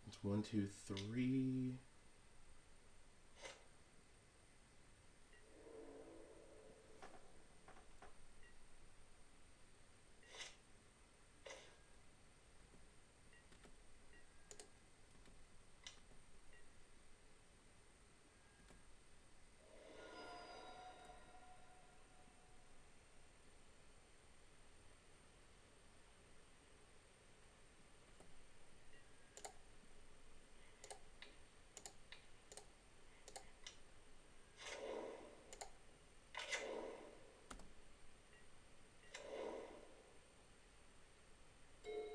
It's 1, 2, 3.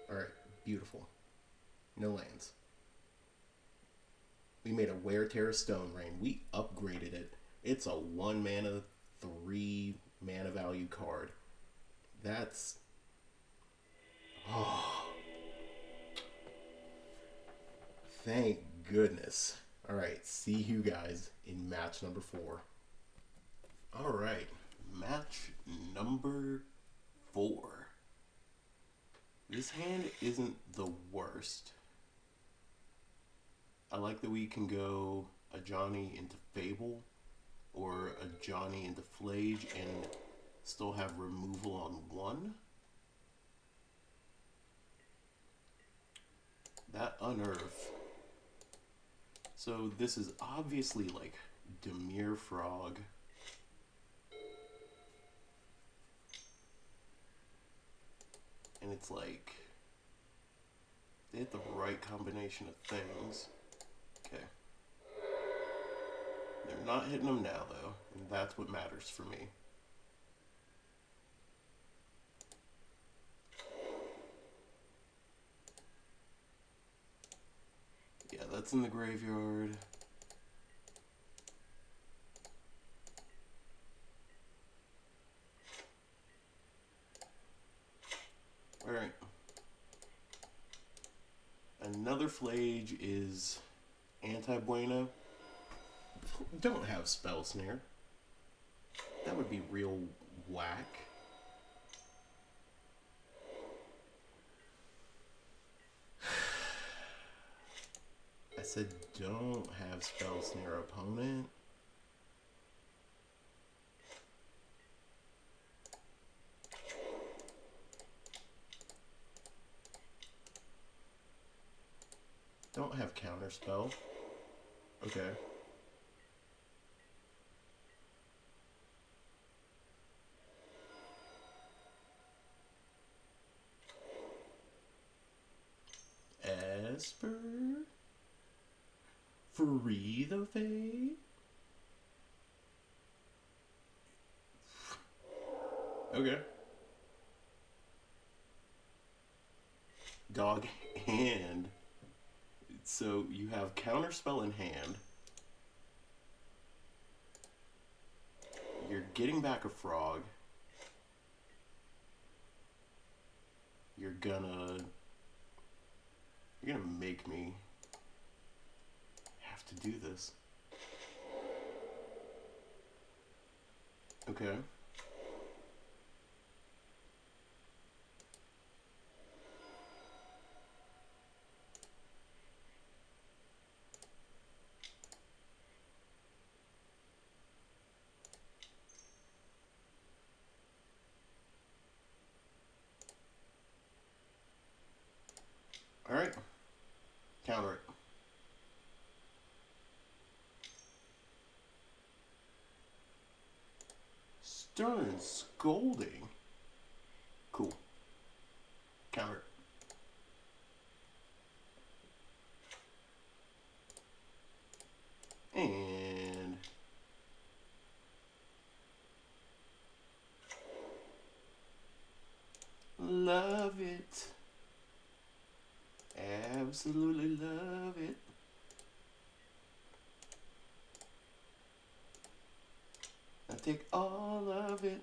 Alright, beautiful. No lands. We made a Wear Tear Stone Rain. We upgraded it. It's a 1 mana, 3 mana value card. That's... Oh. Thank goodness. Alright, see you guys in match number 4. Alright, match number 4. This hand isn't the worst. I like that we can go a Johnny into Fable or a Johnny into Flage and still have removal on 1. That Unearth. So this is obviously like Demir Frog. And it's like they hit the right combination of things. Okay. They're not hitting them now though, and that's what matters for me. Yeah, that's in the graveyard. Alright. Another Flage is anti-bueno. Don't have Spell Snare. That would be real whack. I said don't have Spell Snare, opponent. Don't have Counterspell. Okay. Esper? Free the Fae? Okay. Dog hand. So you have Counterspell in hand. You're getting back a frog. You're gonna make me have to do this. Okay. Alright. Counter it. Stern Scolding. Cool. Counter it. And love it. Absolutely love it. I take all of it.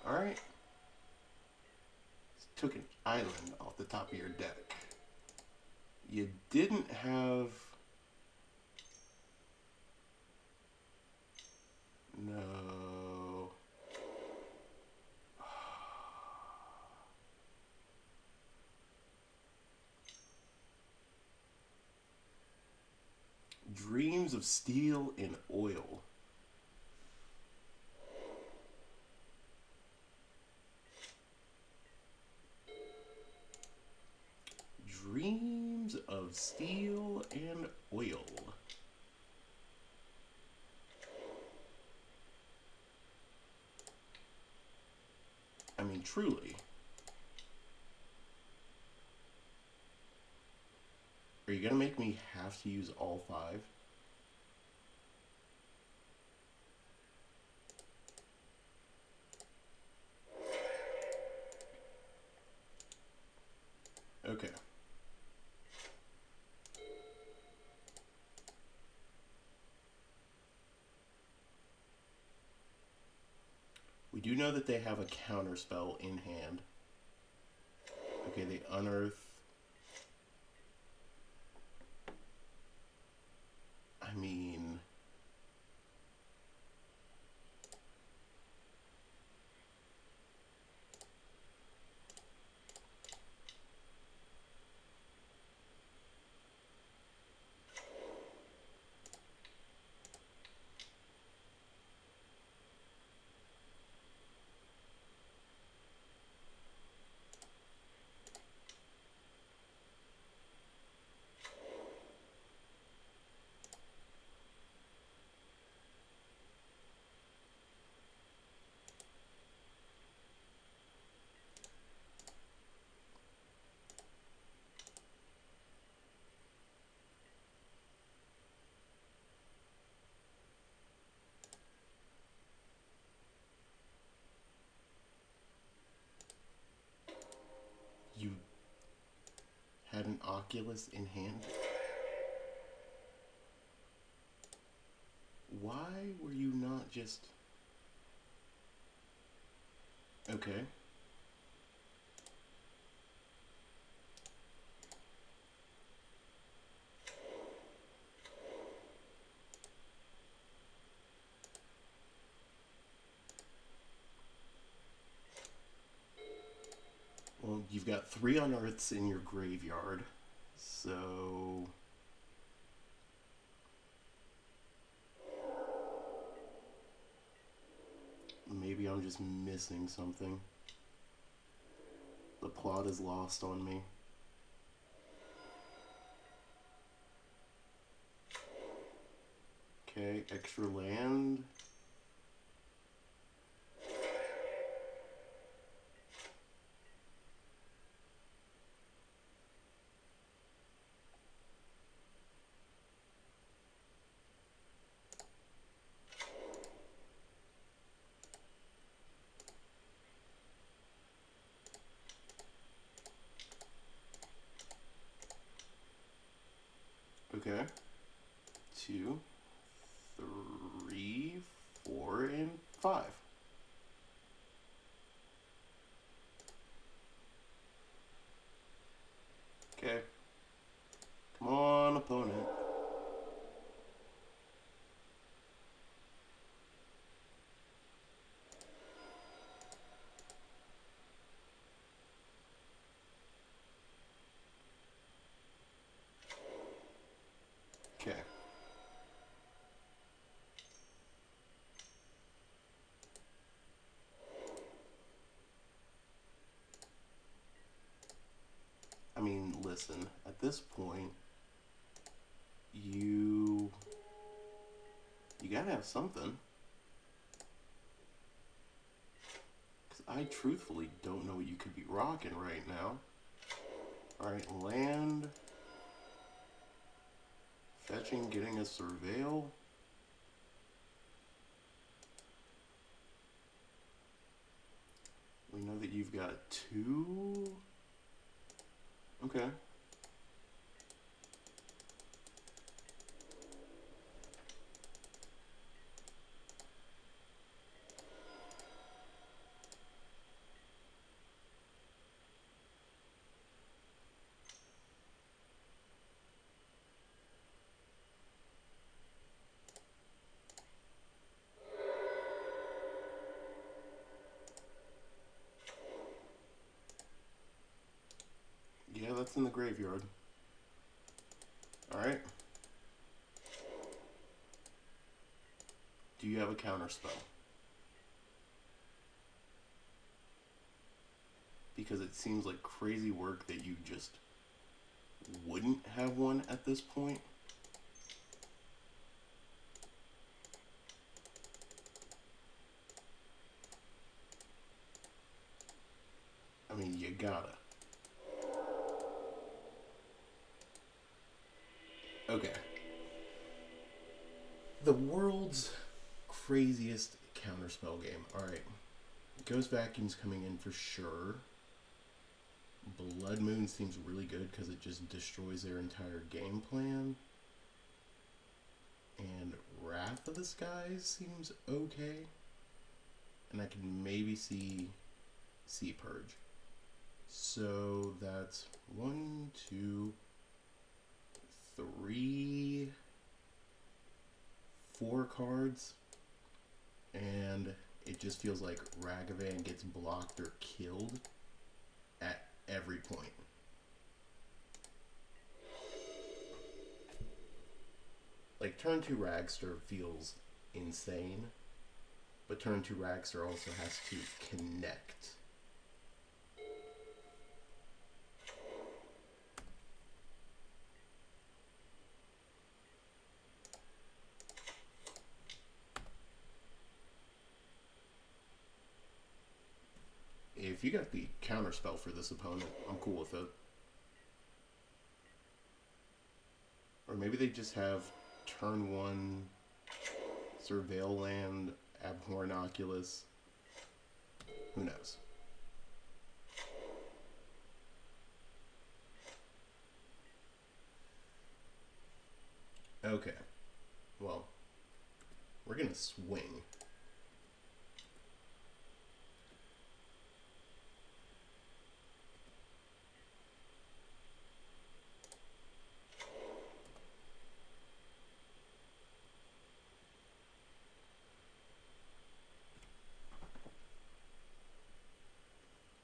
Alright. Took an island off the top of your deck. You didn't have... No. Dreams of Steel and Oil. Dreams of Steel and Oil. I mean, truly. Are you gonna make me have to use all 5? Okay. We do know that they have a counter spell in hand. Okay, they unearth mean, you had an Oculus in hand? Why were you not just... Okay. Well, you've got 3 unearths in your graveyard, so... maybe I'm just missing something. The plot is lost on me. Okay, extra land. Okay. 2, 3, 4, and 5. Okay. Come on, opponent. Okay. I mean, listen, at this point, you gotta have something. Because I truthfully don't know what you could be rocking right now. Alright, land. Fetching, getting a surveil. We know that you've got 2. Okay. Yeah, that's in the graveyard. Alright. Do you have a counter spell? Because it seems like crazy work that you just wouldn't have one at this point. I mean, you gotta. Okay. The world's craziest counterspell game. Alright. Ghost Vacuum's coming in for sure. Blood Moon seems really good because it just destroys their entire game plan. And Wrath of the Skies seems okay. And I can maybe see Sea Purge. So that's 1, 2, 3, 4 cards, and it just feels like Ragavan gets blocked or killed at every point. Like, turn 2 Ragster feels insane, but turn 2 Ragster also has to connect. If you got the counterspell for this opponent, I'm cool with it. Or maybe they just have turn 1 Surveil Land, Abhorrent Oculus. Who knows? Okay. Well, we're gonna swing.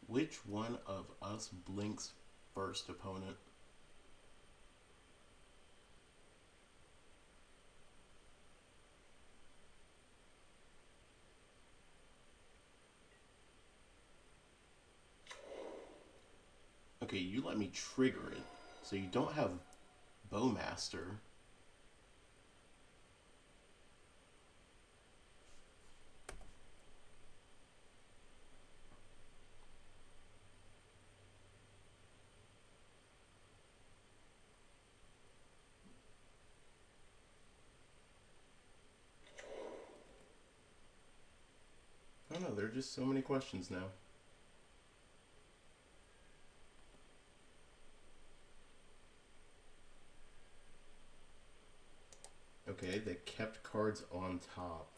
Which one of us blinks first, opponent? Okay, you let me trigger it, so you don't have Bowmaster. I don't know, there are just so many questions now. Okay, they kept cards on top.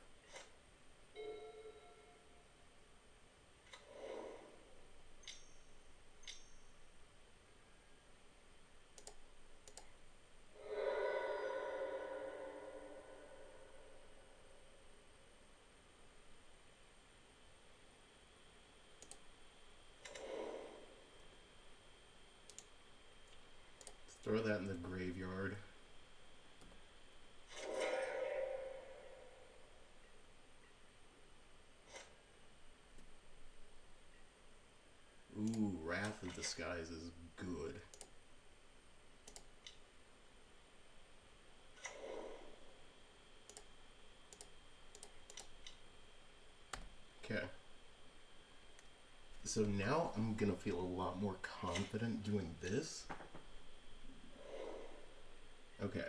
Let's throw that in the graveyard. Ooh, Wrath of the Skies is good. Okay. So now I'm gonna feel a lot more confident doing this. Okay.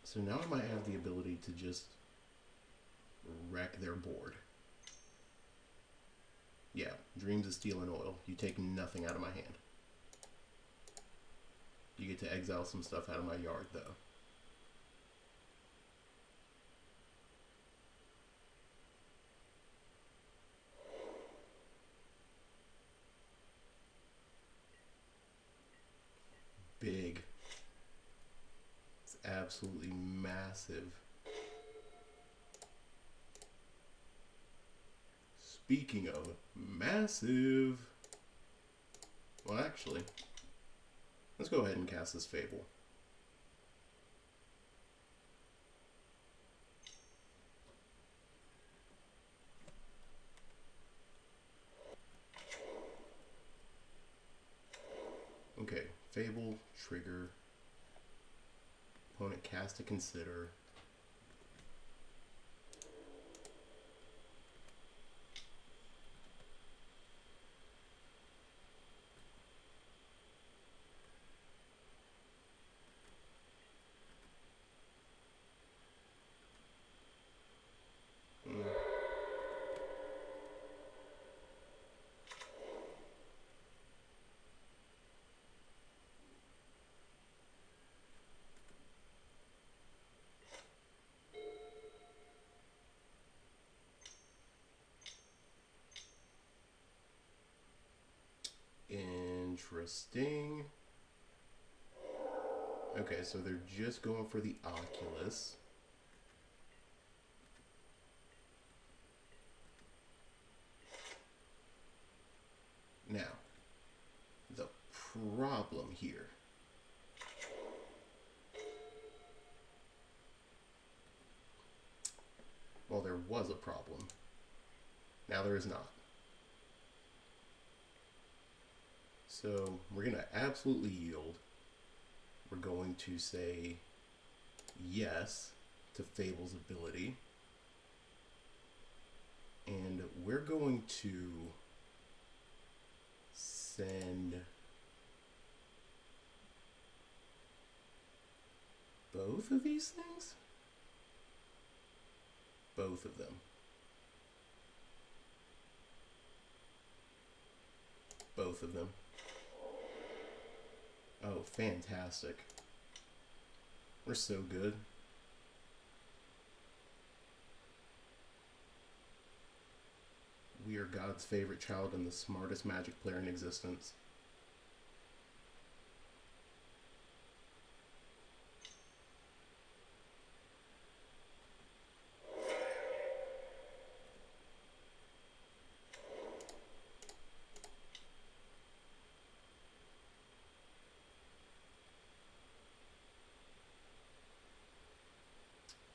So now I might have the ability to just wreck their board. Yeah, Dreams of Steel and Oil. You take nothing out of my hand. You get to exile some stuff out of my yard, though. Big. It's absolutely massive. Speaking of massive, well, actually, let's go ahead and cast this Fable. Okay, Fable, trigger, opponent cast to consider. Interesting. Okay, so they're just going for the Oculus. Now, the problem here. Well, there was a problem. Now there is not. So we're going to absolutely yield. We're going to say yes to Fable's ability. And we're going to send both of these things? Both of them. Both of them. Oh, fantastic. We're so good. We are God's favorite child and the smartest Magic player in existence.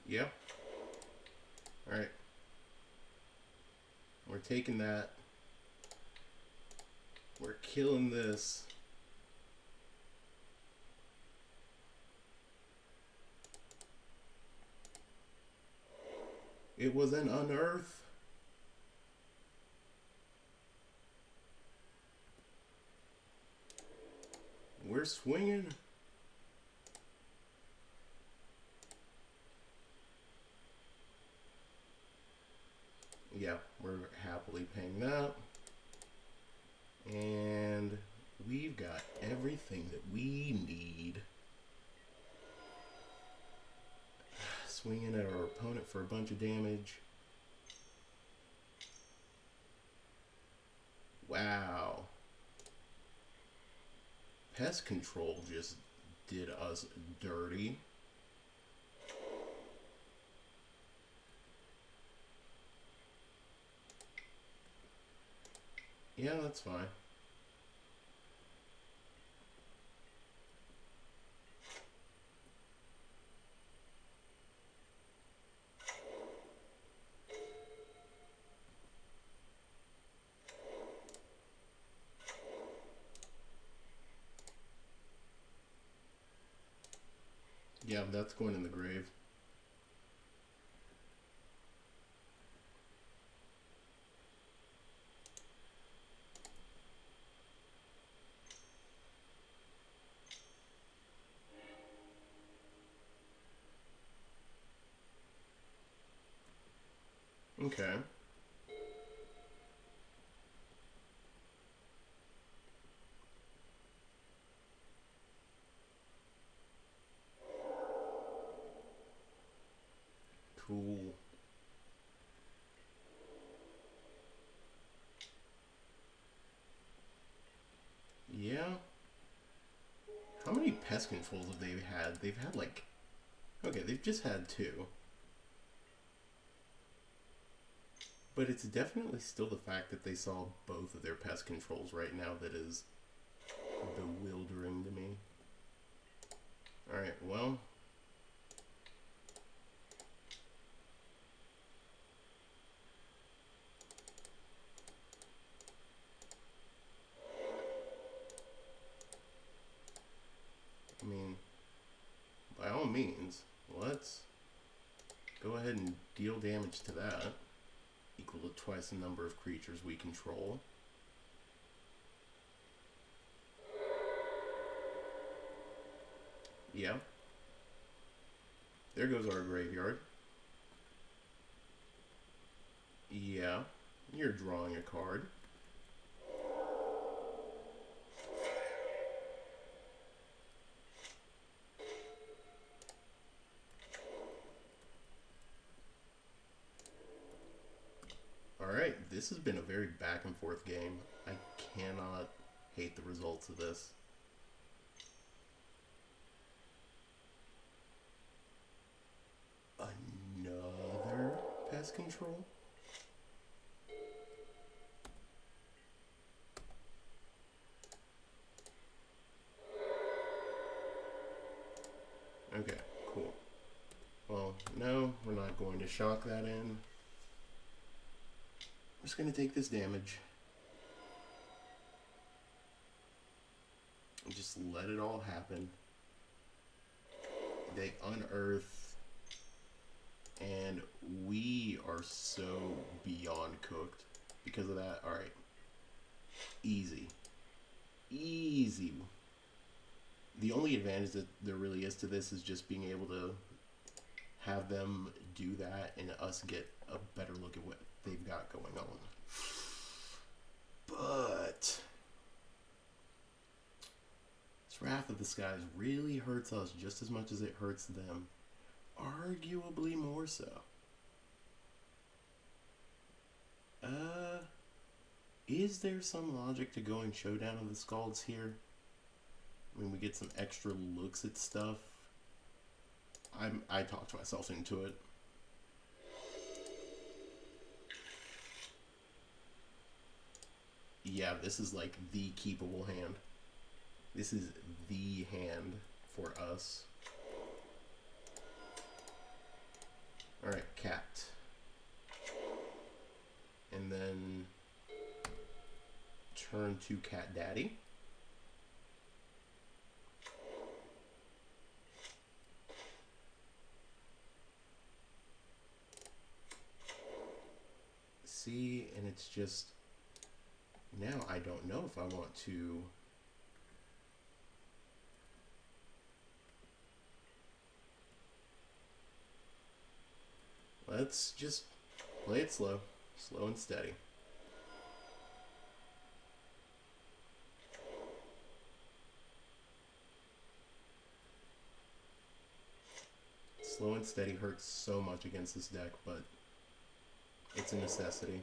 Yeah. Alright. We're taking that. We're killing this. It was an unearth. We're swinging. Yeah, we're happily paying that. And we've got everything that we need. Swinging at our opponent for a bunch of damage. Wow. Pest control just did us dirty. Yeah, that's fine. Yeah, that's going in the grave. Okay. Cool. Yeah. How many pest controls have they had? They've had like... Okay, they've just had 2. But it's definitely still the fact that they saw both of their pest controls right now that is bewildering to me. Alright, well... I mean, by all means, let's go ahead and deal damage to that. Equal to twice the number of creatures we control. Yeah. There goes our graveyard. Yeah. You're drawing a card. Alright, this has been a very back and forth game. I cannot hate the results of this. pest control. Okay, cool. Well, no, we're not going to shock that in. I'm just going to take this damage. And just let it all happen. They unearth. And we are so beyond cooked because of that. Alright. Easy. Easy. The only advantage that there really is to this is just being able to have them do that and us get a better look at what they've got going on. But this Wrath of the Skies really hurts us just as much as it hurts them. Arguably more so. Is there some logic to going Showdown of the Skalds here? I mean, we get some extra looks at stuff. I talked myself into it. Yeah, this is like the keepable hand. This is the hand for us. Alright, cat. And then turn to Cat Daddy. See, and it's just, now I don't know if I want to let's just play it slow and steady. Slow and steady hurts so much against this deck, but it's a necessity.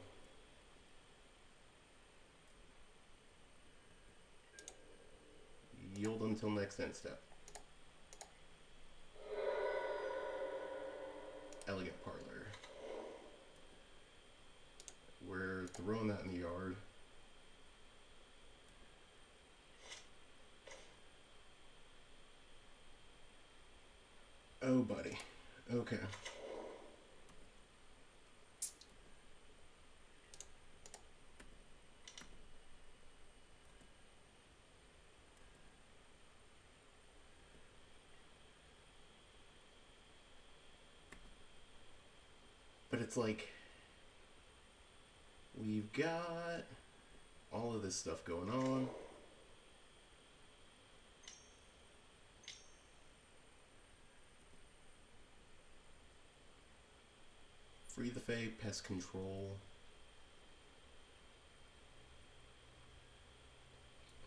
Yield until next end step. Elegant Parlor. We're throwing that in the yard. Oh, buddy. Okay. But it's like, we've got all of this stuff going on. Free the Fae, pest control.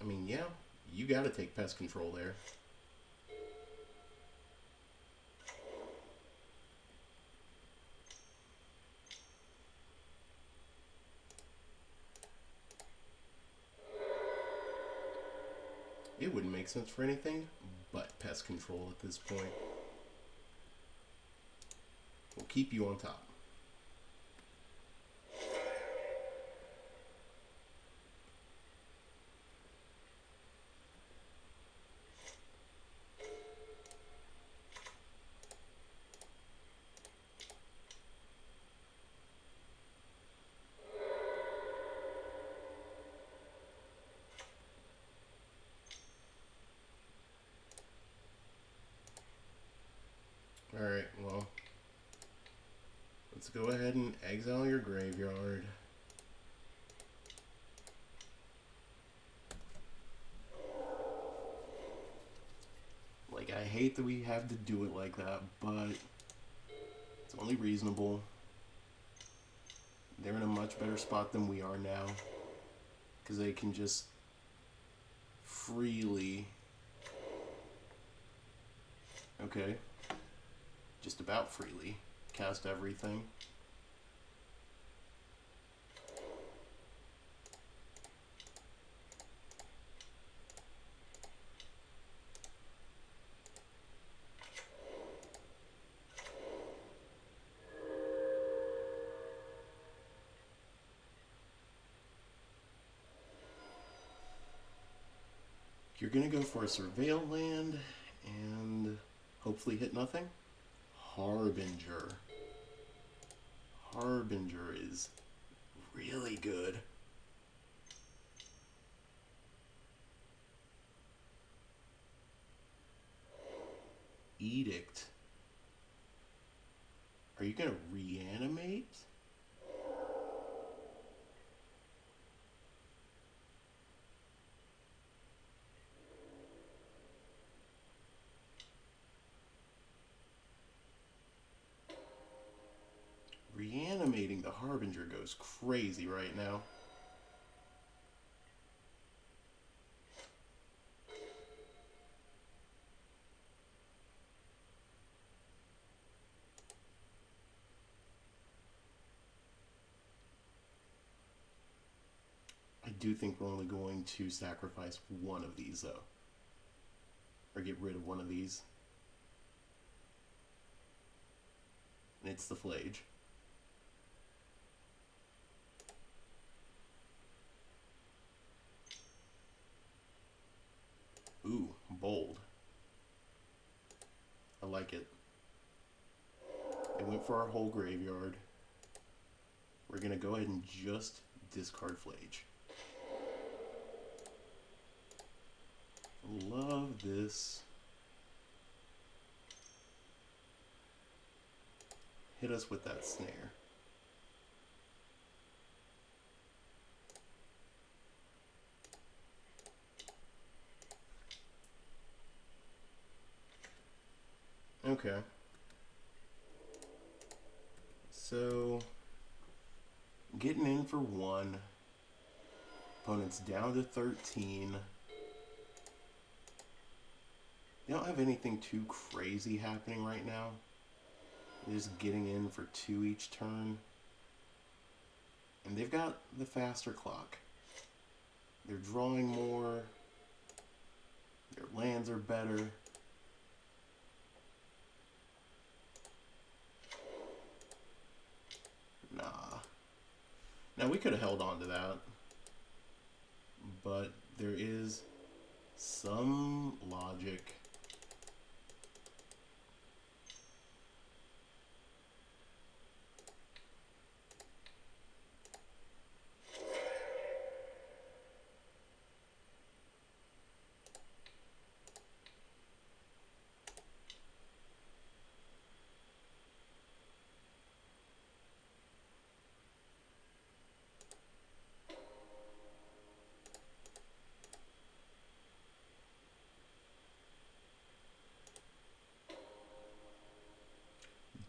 I mean, yeah, you gotta take pest control there. It wouldn't make sense for anything but pest control at this point. We'll keep you on top. Alright, well, let's go ahead and exile your graveyard. Like, I hate that we have to do it like that, but it's only reasonable. They're in a much better spot than we are now, because they can just freely, okay, just about freely cast everything. You're going to go for a surveil land and hopefully hit nothing. Harbinger. Harbinger is really good. Edict. Are you going to reanimate? Reanimating the Harbinger goes crazy right now. I do think we're only going to sacrifice one of these though. Or get rid of one of these. And it's the Flage. Ooh, bold. I like it. It went for our whole graveyard. We're going to go ahead and just discard Flage. Love this. Hit us with that snare. Okay. So, getting in for 1. Opponent's down to 13. They don't have anything too crazy happening right now. They're just getting in for 2 each turn. And they've got the faster clock. They're drawing more. Their lands are better. Nah. Now we could have held on to that. But there is some logic.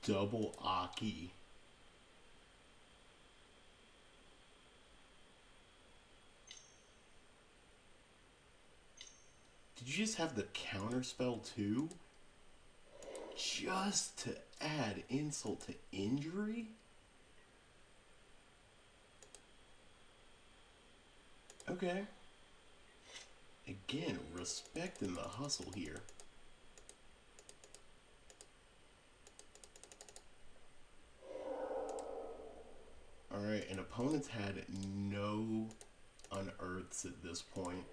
Double Aki. Did you just have the counter spell too? Just to add insult to injury? Okay. Again, respecting the hustle here. Alright, and opponents had no unearths at this point.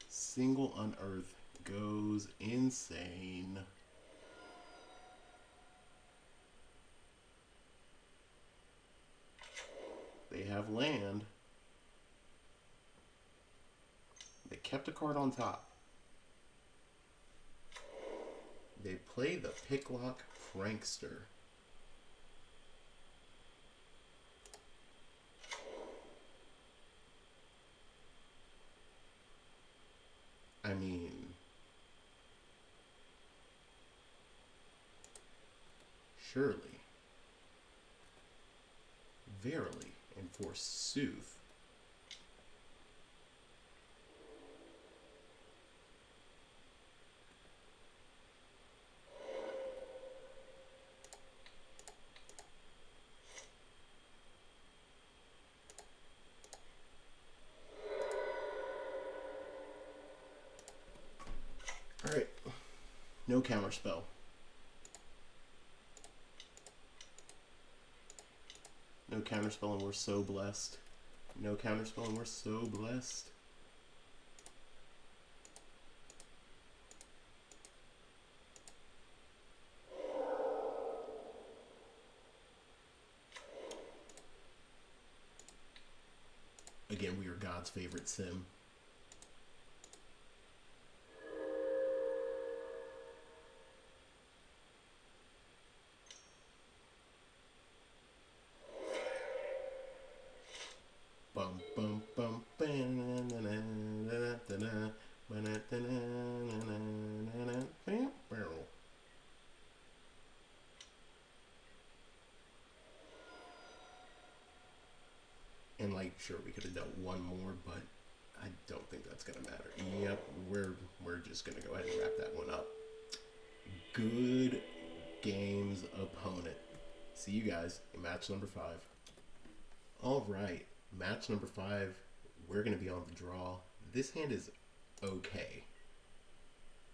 Single unearth goes insane. They have land. They kept a card on top. They play the Picklock Prankster. I mean, surely, verily, and forsooth. Alright, no counterspell. No counterspell and we're so blessed. No counterspell and we're so blessed. God's favorite sim. Bum bum bum. And like, sure, we could have done one more, but I don't think that's gonna matter. Yep, we're just gonna go ahead and wrap that one up. Good games, opponent. See you guys in match number 5. All right, match number 5. We're gonna be on the draw. This hand is okay.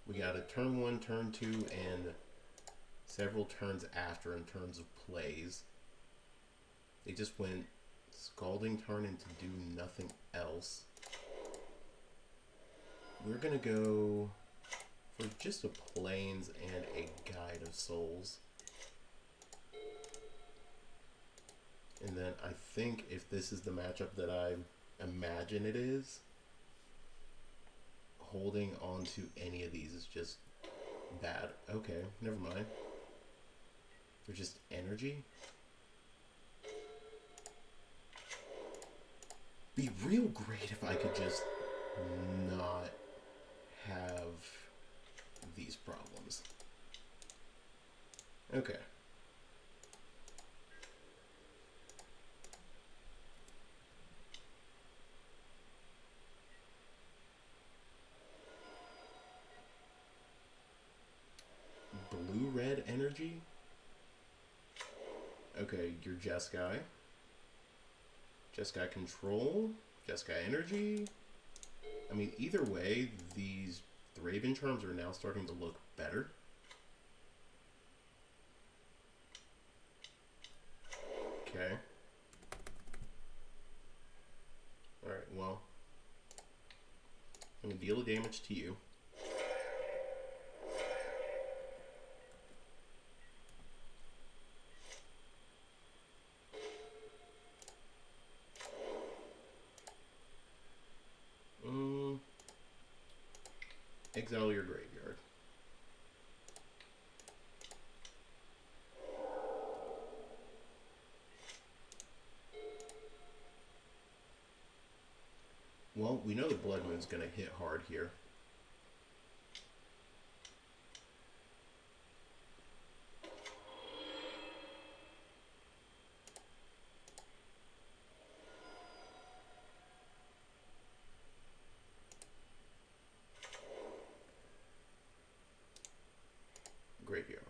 We got a turn 1, turn 2, and several turns after in terms of plays. They just went Scalding Tarn into do nothing else. We're gonna go for just a Plains and a Guide of Souls. And then I think if this is the matchup that I imagine it is, holding on to any of these is just bad. Okay, never mind. They're just energy. Be real great if I could just not have these problems. Okay. Blue-red energy? Okay, you're Jeskai. Jeskai control? Jeskai energy? I mean, either way, these Thraben charms are now starting to look better. Okay. Alright, well, I'm going to deal the damage to you. Exile your graveyard. Well, we know the Blood Moon's going to hit hard here. Graveyard.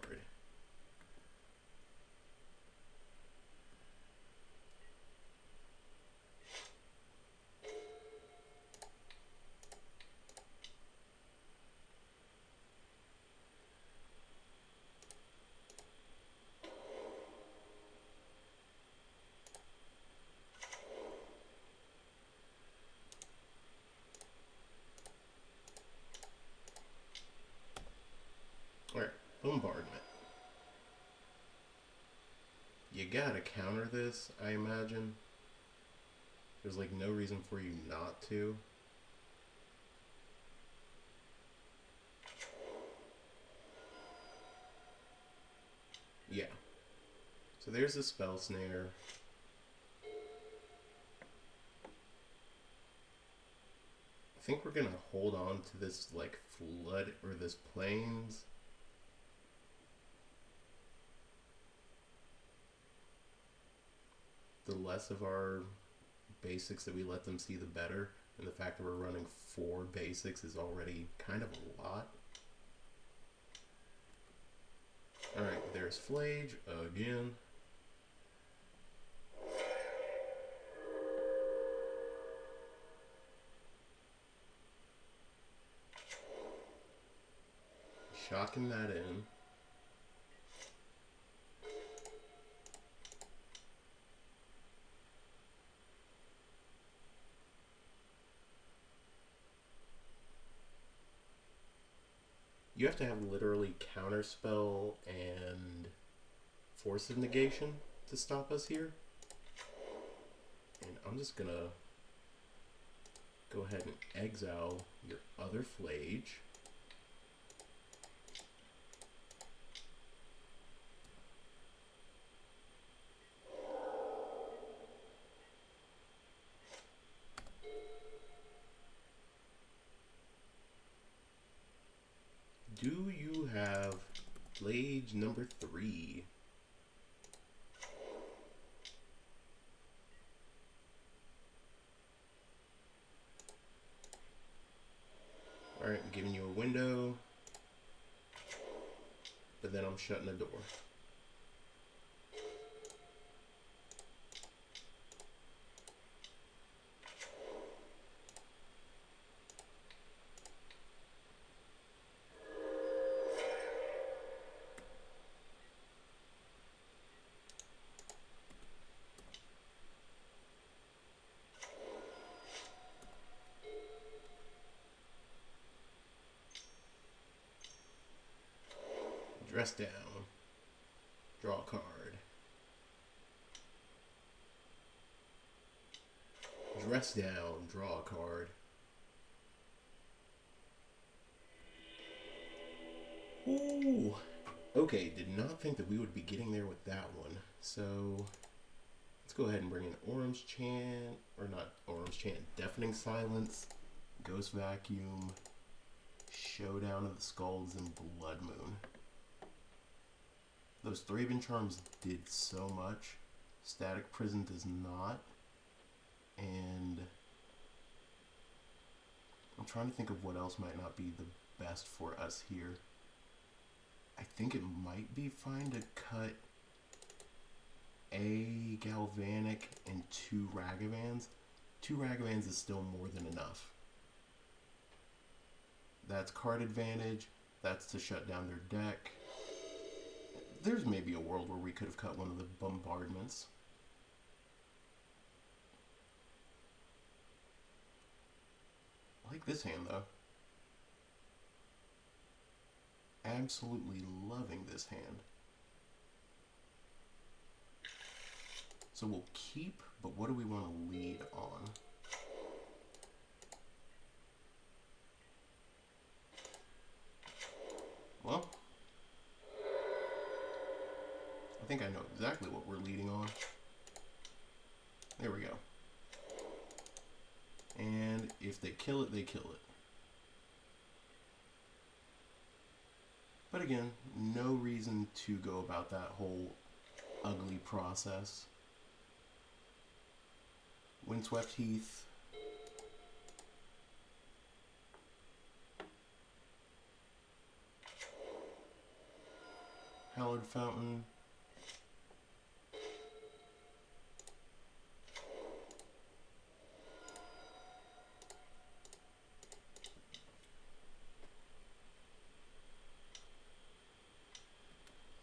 Alright, Bombardment. You gotta counter this, I imagine. There's like no reason for you not to. Yeah. So there's the Spell Snare. I think we're gonna hold on to this like Flood or this Plains. The less of our basics that we let them see, the better. And the fact that we're running 4 basics is already kind of a lot. Alright, there's Flage again. Shocking that in. You have to have literally Counterspell and Force of Negation to stop us here. And I'm just gonna go ahead and exile your other flage. Do you have flage number 3? Alright, I'm giving you a window, but then I'm shutting the door. Dress down. Draw a card. Dress down. Draw a card. Ooh. Okay, did not think that we would be getting there with that one. So, let's go ahead and bring in Orange Chant. Or not Orange Chant. Deafening Silence. Ghost Vacuum. Showdown of the Skulls, and Blood Moon. Those Thraben Charms did so much. Static Prison does not. And I'm trying to think of what else might not be the best for us here. I think it might be fine to cut a Galvanic and 2 Ragavans. 2 Ragavans is still more than enough. That's card advantage. That's to shut down their deck. There's maybe a world where we could have cut one of the bombardments. I like this hand though. Absolutely loving this hand. So we'll keep, but what do we want to lead on? Well, I think I know exactly what we're leading on. There we go. And if they kill it, they kill it. But again, no reason to go about that whole ugly process. Windswept Heath. Hallowed Fountain.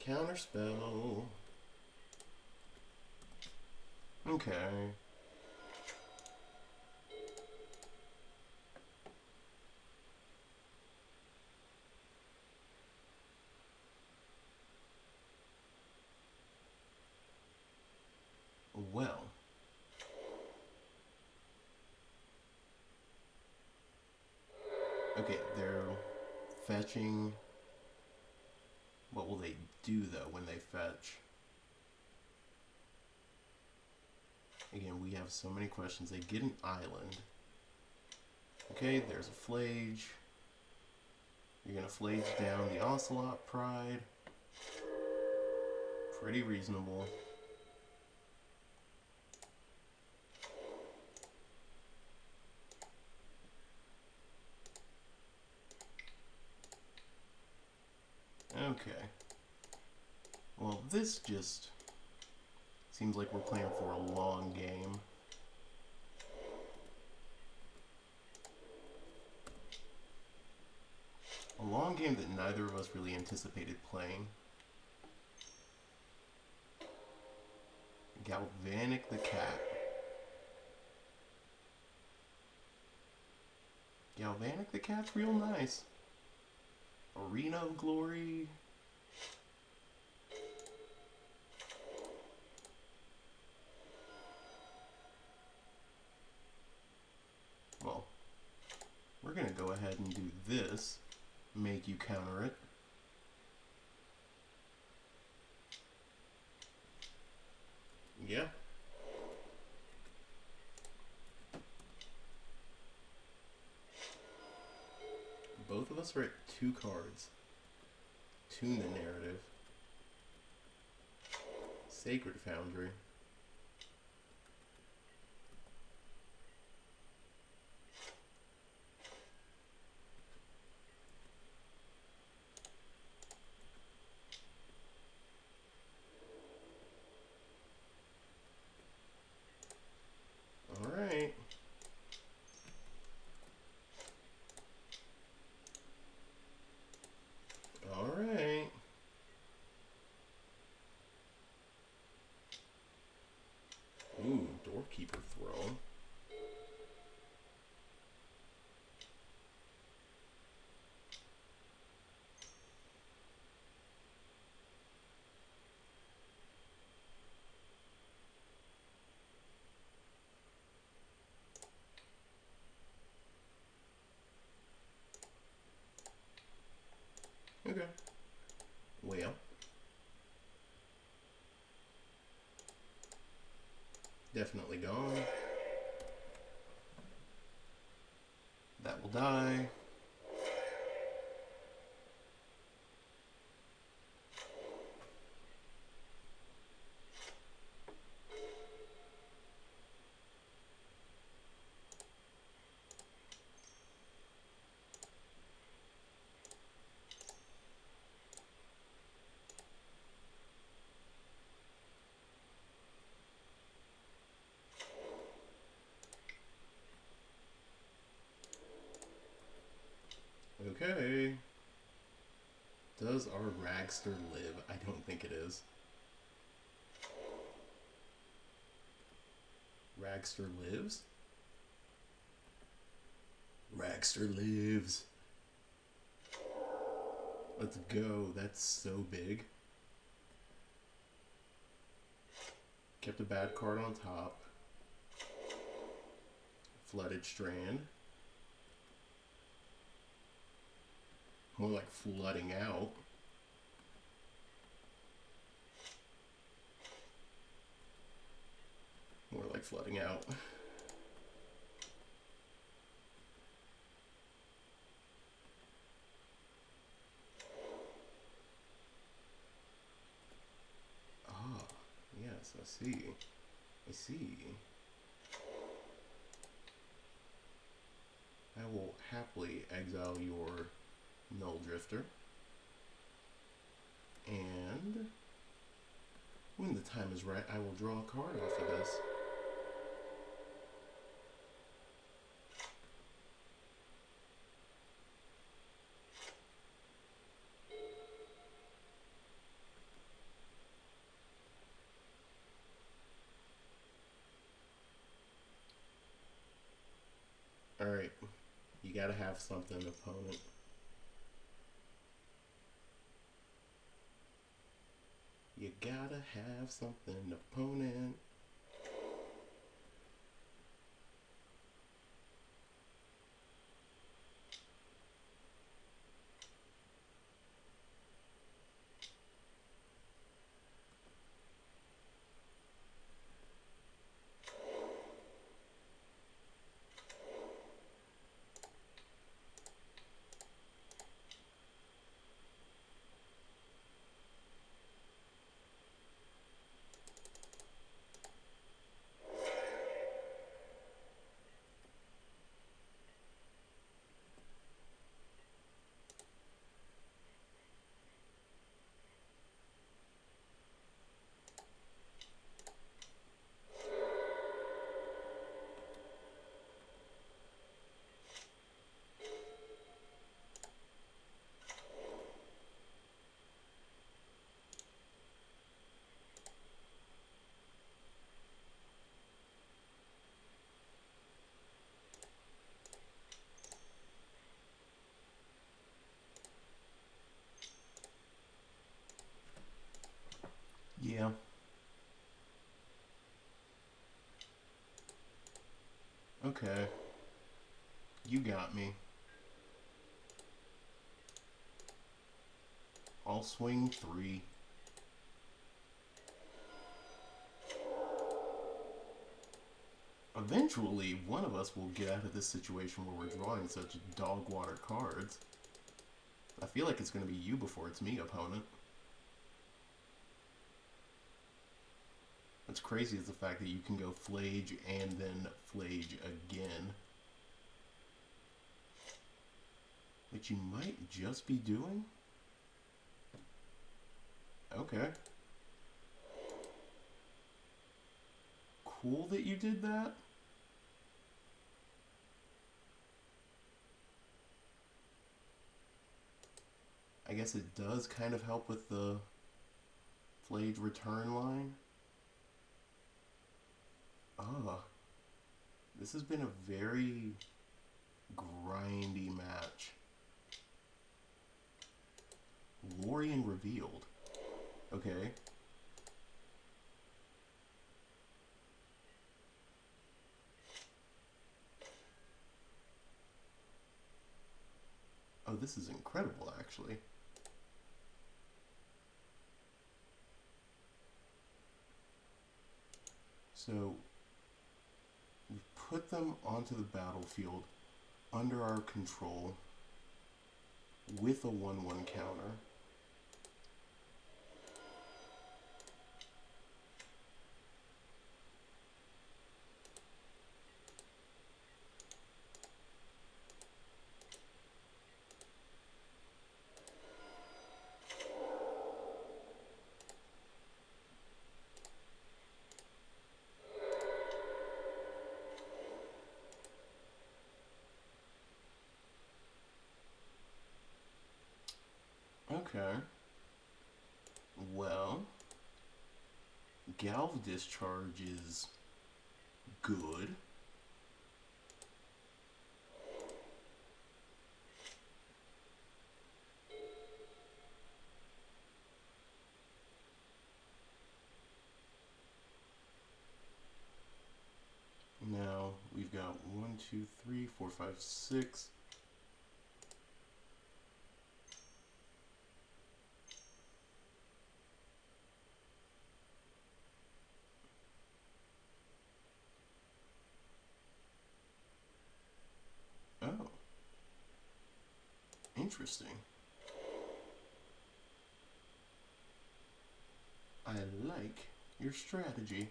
Counterspell. Okay. Well. Okay, they're fetching. What will they do though when they fetch? Again, we have so many questions. They get an island. Okay, there's a Flage. You're gonna Flage down the Ocelot Pride. Pretty reasonable. Okay. Well, this just seems like we're playing for a long game. A long game that neither of us really anticipated playing. Galvanic the Cat. Galvanic the Cat's real nice. Arena of Glory. Well, this make you counter it. Yeah. Both of us are at 2 cards. Tune the narrative. Sacred Foundry. Alright. Alright. Ooh, Doorkeeper Throne. Okay. Well. Definitely gone. That will die. Okay. Does our Ragster live? I don't think it is. Ragster lives? Ragster lives. Let's go. That's so big. Kept a bad card on top. Flooded Strand. More like flooding out. More like flooding out. Ah, yes, I see. I see. I will happily exile your Null Drifter. And when the time is right, I will draw a card off of this. Alright, you gotta have something, opponent. You gotta have something, opponent. Yeah. Okay. You got me. I'll swing 3. Eventually, one of us will get out of this situation where we're drawing such dog water cards. I feel like it's going to be you before it's me, opponent. What's crazy is the fact that you can go Flage and then Flage again. Which you might just be doing? Okay. Cool that you did that. I guess it does kind of help with the Flage return line. This has been a very grindy match. Lorien revealed. Okay. Oh, this is incredible, actually. So, we put them onto the battlefield under our control with a 1/1 counter. Okay. Well, Galv Discharge is good. Now we've got 1, 2, 3, 4, 5, 6. Oh, interesting. I like your strategy.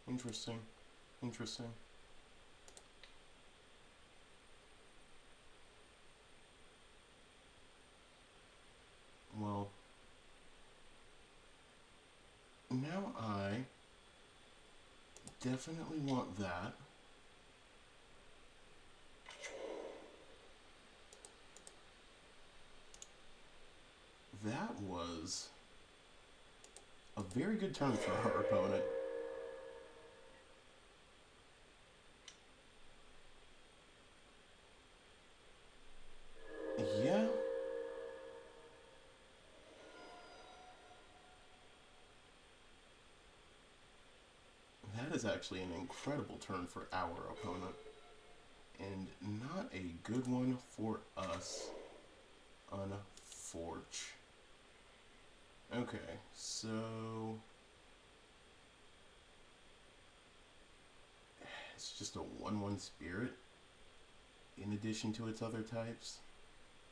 Interesting. Interesting. Well, now I definitely want that. That was a very good turn for our opponent. Yeah. That is actually an incredible turn for our opponent. And not a good one for us, unfortunately. Okay, so it's just a 1/1 spirit in addition to its other types.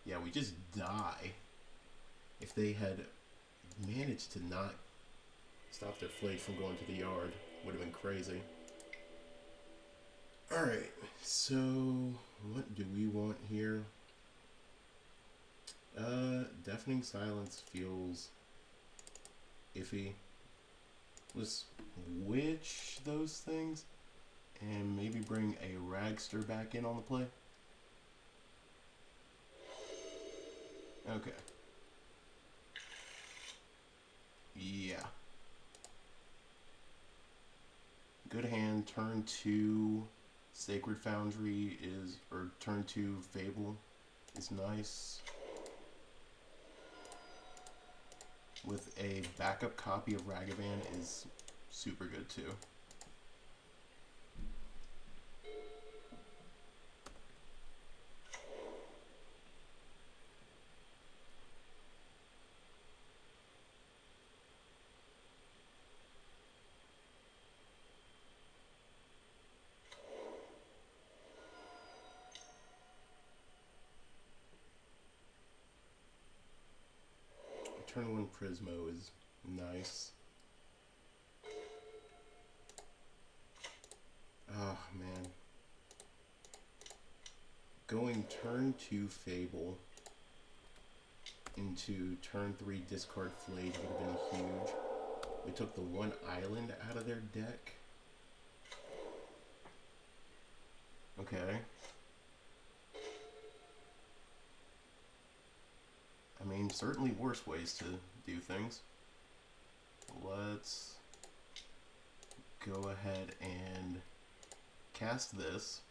Yeah, we just die. If they had managed to not stop their Flake from going to the yard, would have been crazy. Alright, so what do we want here? Deafening Silence feels iffy. Let's switch those things and maybe bring a Ragster back in on the play. Okay. Yeah. Good hand, turn 2. Sacred Foundry is, or turn 2 Fable is nice. With a backup copy of Ragavan is super good too. Turn 1 Prismo is nice. Oh man. Going turn 2 Fable into turn 3 discard Flage would have been huge. We took the one island out of their deck. Okay. I mean, certainly worse ways to do things. Let's go ahead and cast this.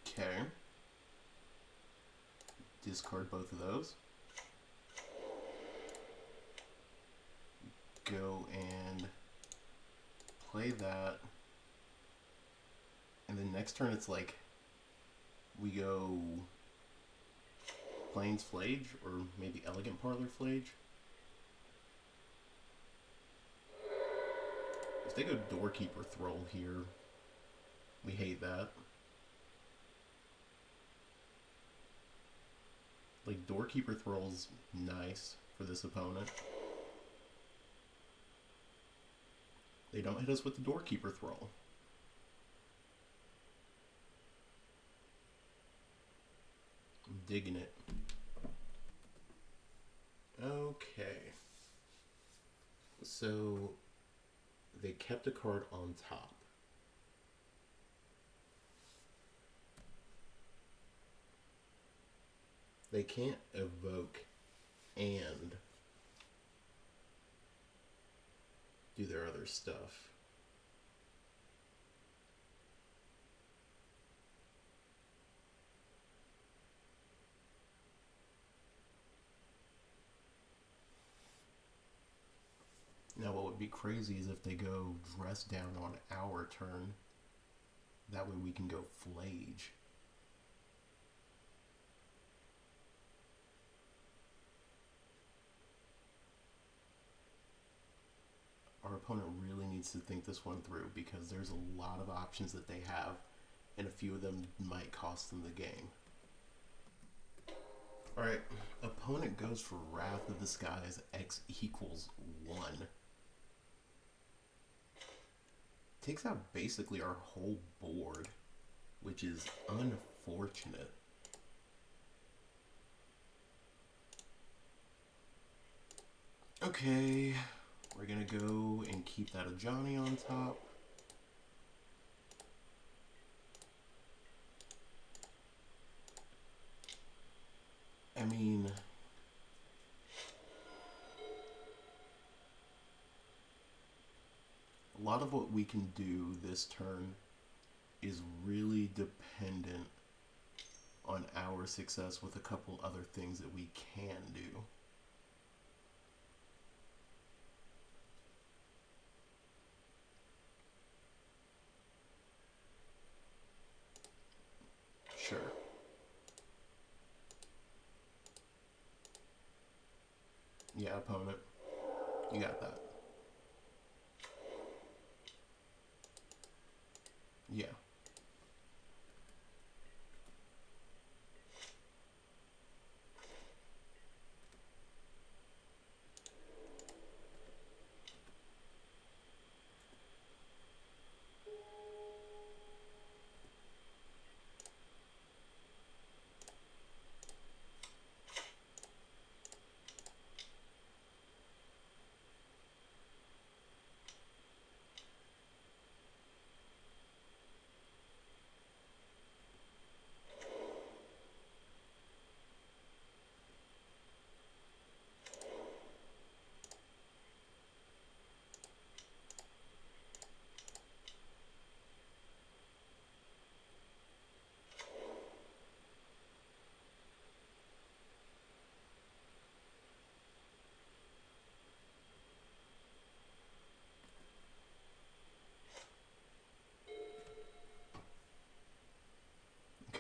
Okay. Discard both of those. Go and play that. And then next turn it's like we go Plains Flage or maybe Elegant Parlor Flage. If they go Doorkeeper Thrall here, we hate that. Like, Doorkeeper Thrall's nice for this opponent. They don't hit us with the Doorkeeper Thrall. I'm digging it. Okay. So, they kept a card on top. They can't evoke and do their other stuff. Now what would be crazy is if they go Dress Down on our turn. That way we can go Flage. Our opponent really needs to think this one through because there's a lot of options that they have, and a few of them might cost them the game. Alright, opponent goes for Wrath of the Skies X equals 1. Takes out basically our whole board, which is unfortunate. Okay, we're gonna go and keep that Ajani on top. I mean, a lot of what we can do this turn is really dependent on our success with a couple other things that we can do. Sure. Yeah, opponent. You got that. Yeah.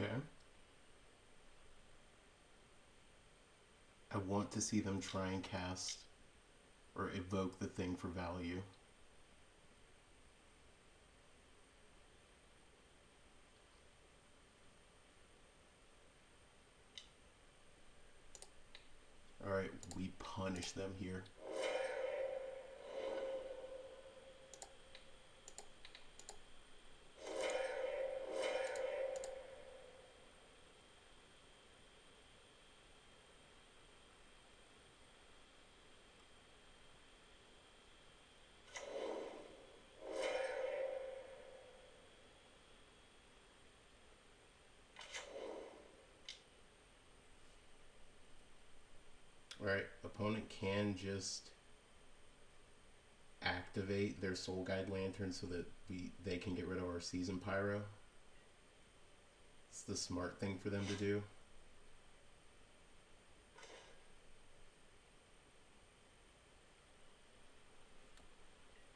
Okay. I want to see them try and cast or evoke the thing for value. Alright, we punish them here. Alright, opponent can just activate their Soul Guide Lantern so that they can get rid of our Season Pyro. It's the smart thing for them to do.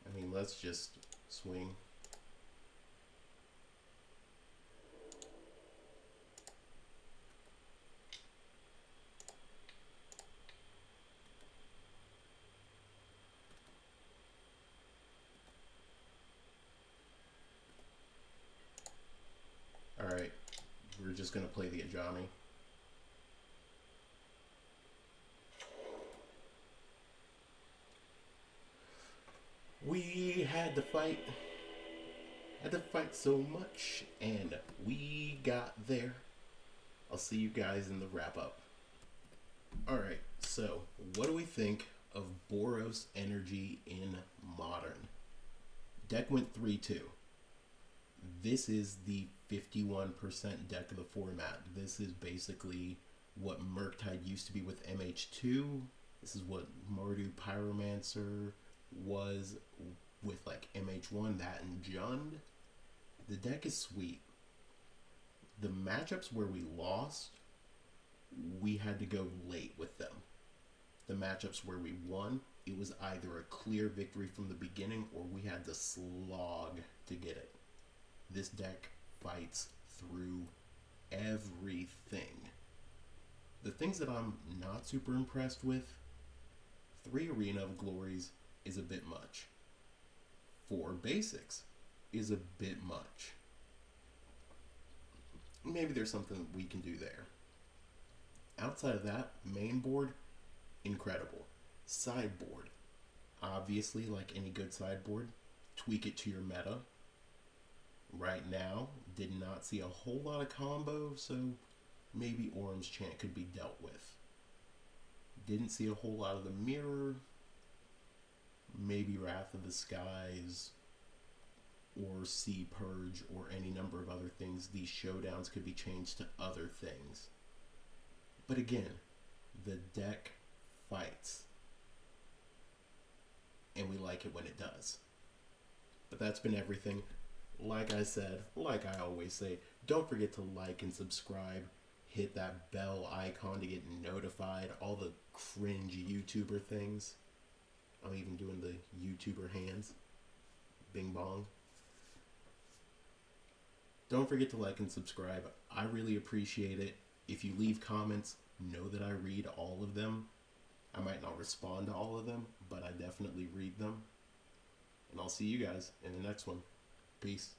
I mean, let's just swing. Alright, we're just going to play the Ajani. We had to fight so much, and we got there. I'll see you guys in the wrap-up. Alright, so what do we think of Boros Energy in Modern? Deck went 3-2. This is the 51% deck of the format. This is basically what Murktide used to be with MH2. This is what Mardu Pyromancer was with like MH1, that and Jund. The deck is sweet. The matchups where we lost, we had to go late with them. The matchups where we won, it was either a clear victory from the beginning or we had to slog to get it. This deck fights through everything. The things that I'm not super impressed with, 3 Arena of Glories is a bit much. 4 Basics is a bit much. Maybe there's something we can do there. Outside of that, main board, incredible. Sideboard, obviously, like any good sideboard, tweak it to your meta. Right now, did not see a whole lot of combo, so maybe Orim's Chant could be dealt with. Didn't see a whole lot of the Mirror, maybe Wrath of the Skies, or Sea Purge, or any number of other things. These showdowns could be changed to other things. But again, the deck fights. And we like it when it does. But that's been everything. Like I said, like I always say, don't forget to like and subscribe. Hit that bell icon to get notified. All the cringe YouTuber things. I'm even doing the YouTuber hands. Bing bong. Don't forget to like and subscribe. I really appreciate it. If you leave comments, know that I read all of them. I might not respond to all of them, but I definitely read them. And I'll see you guys in the next one. Peace.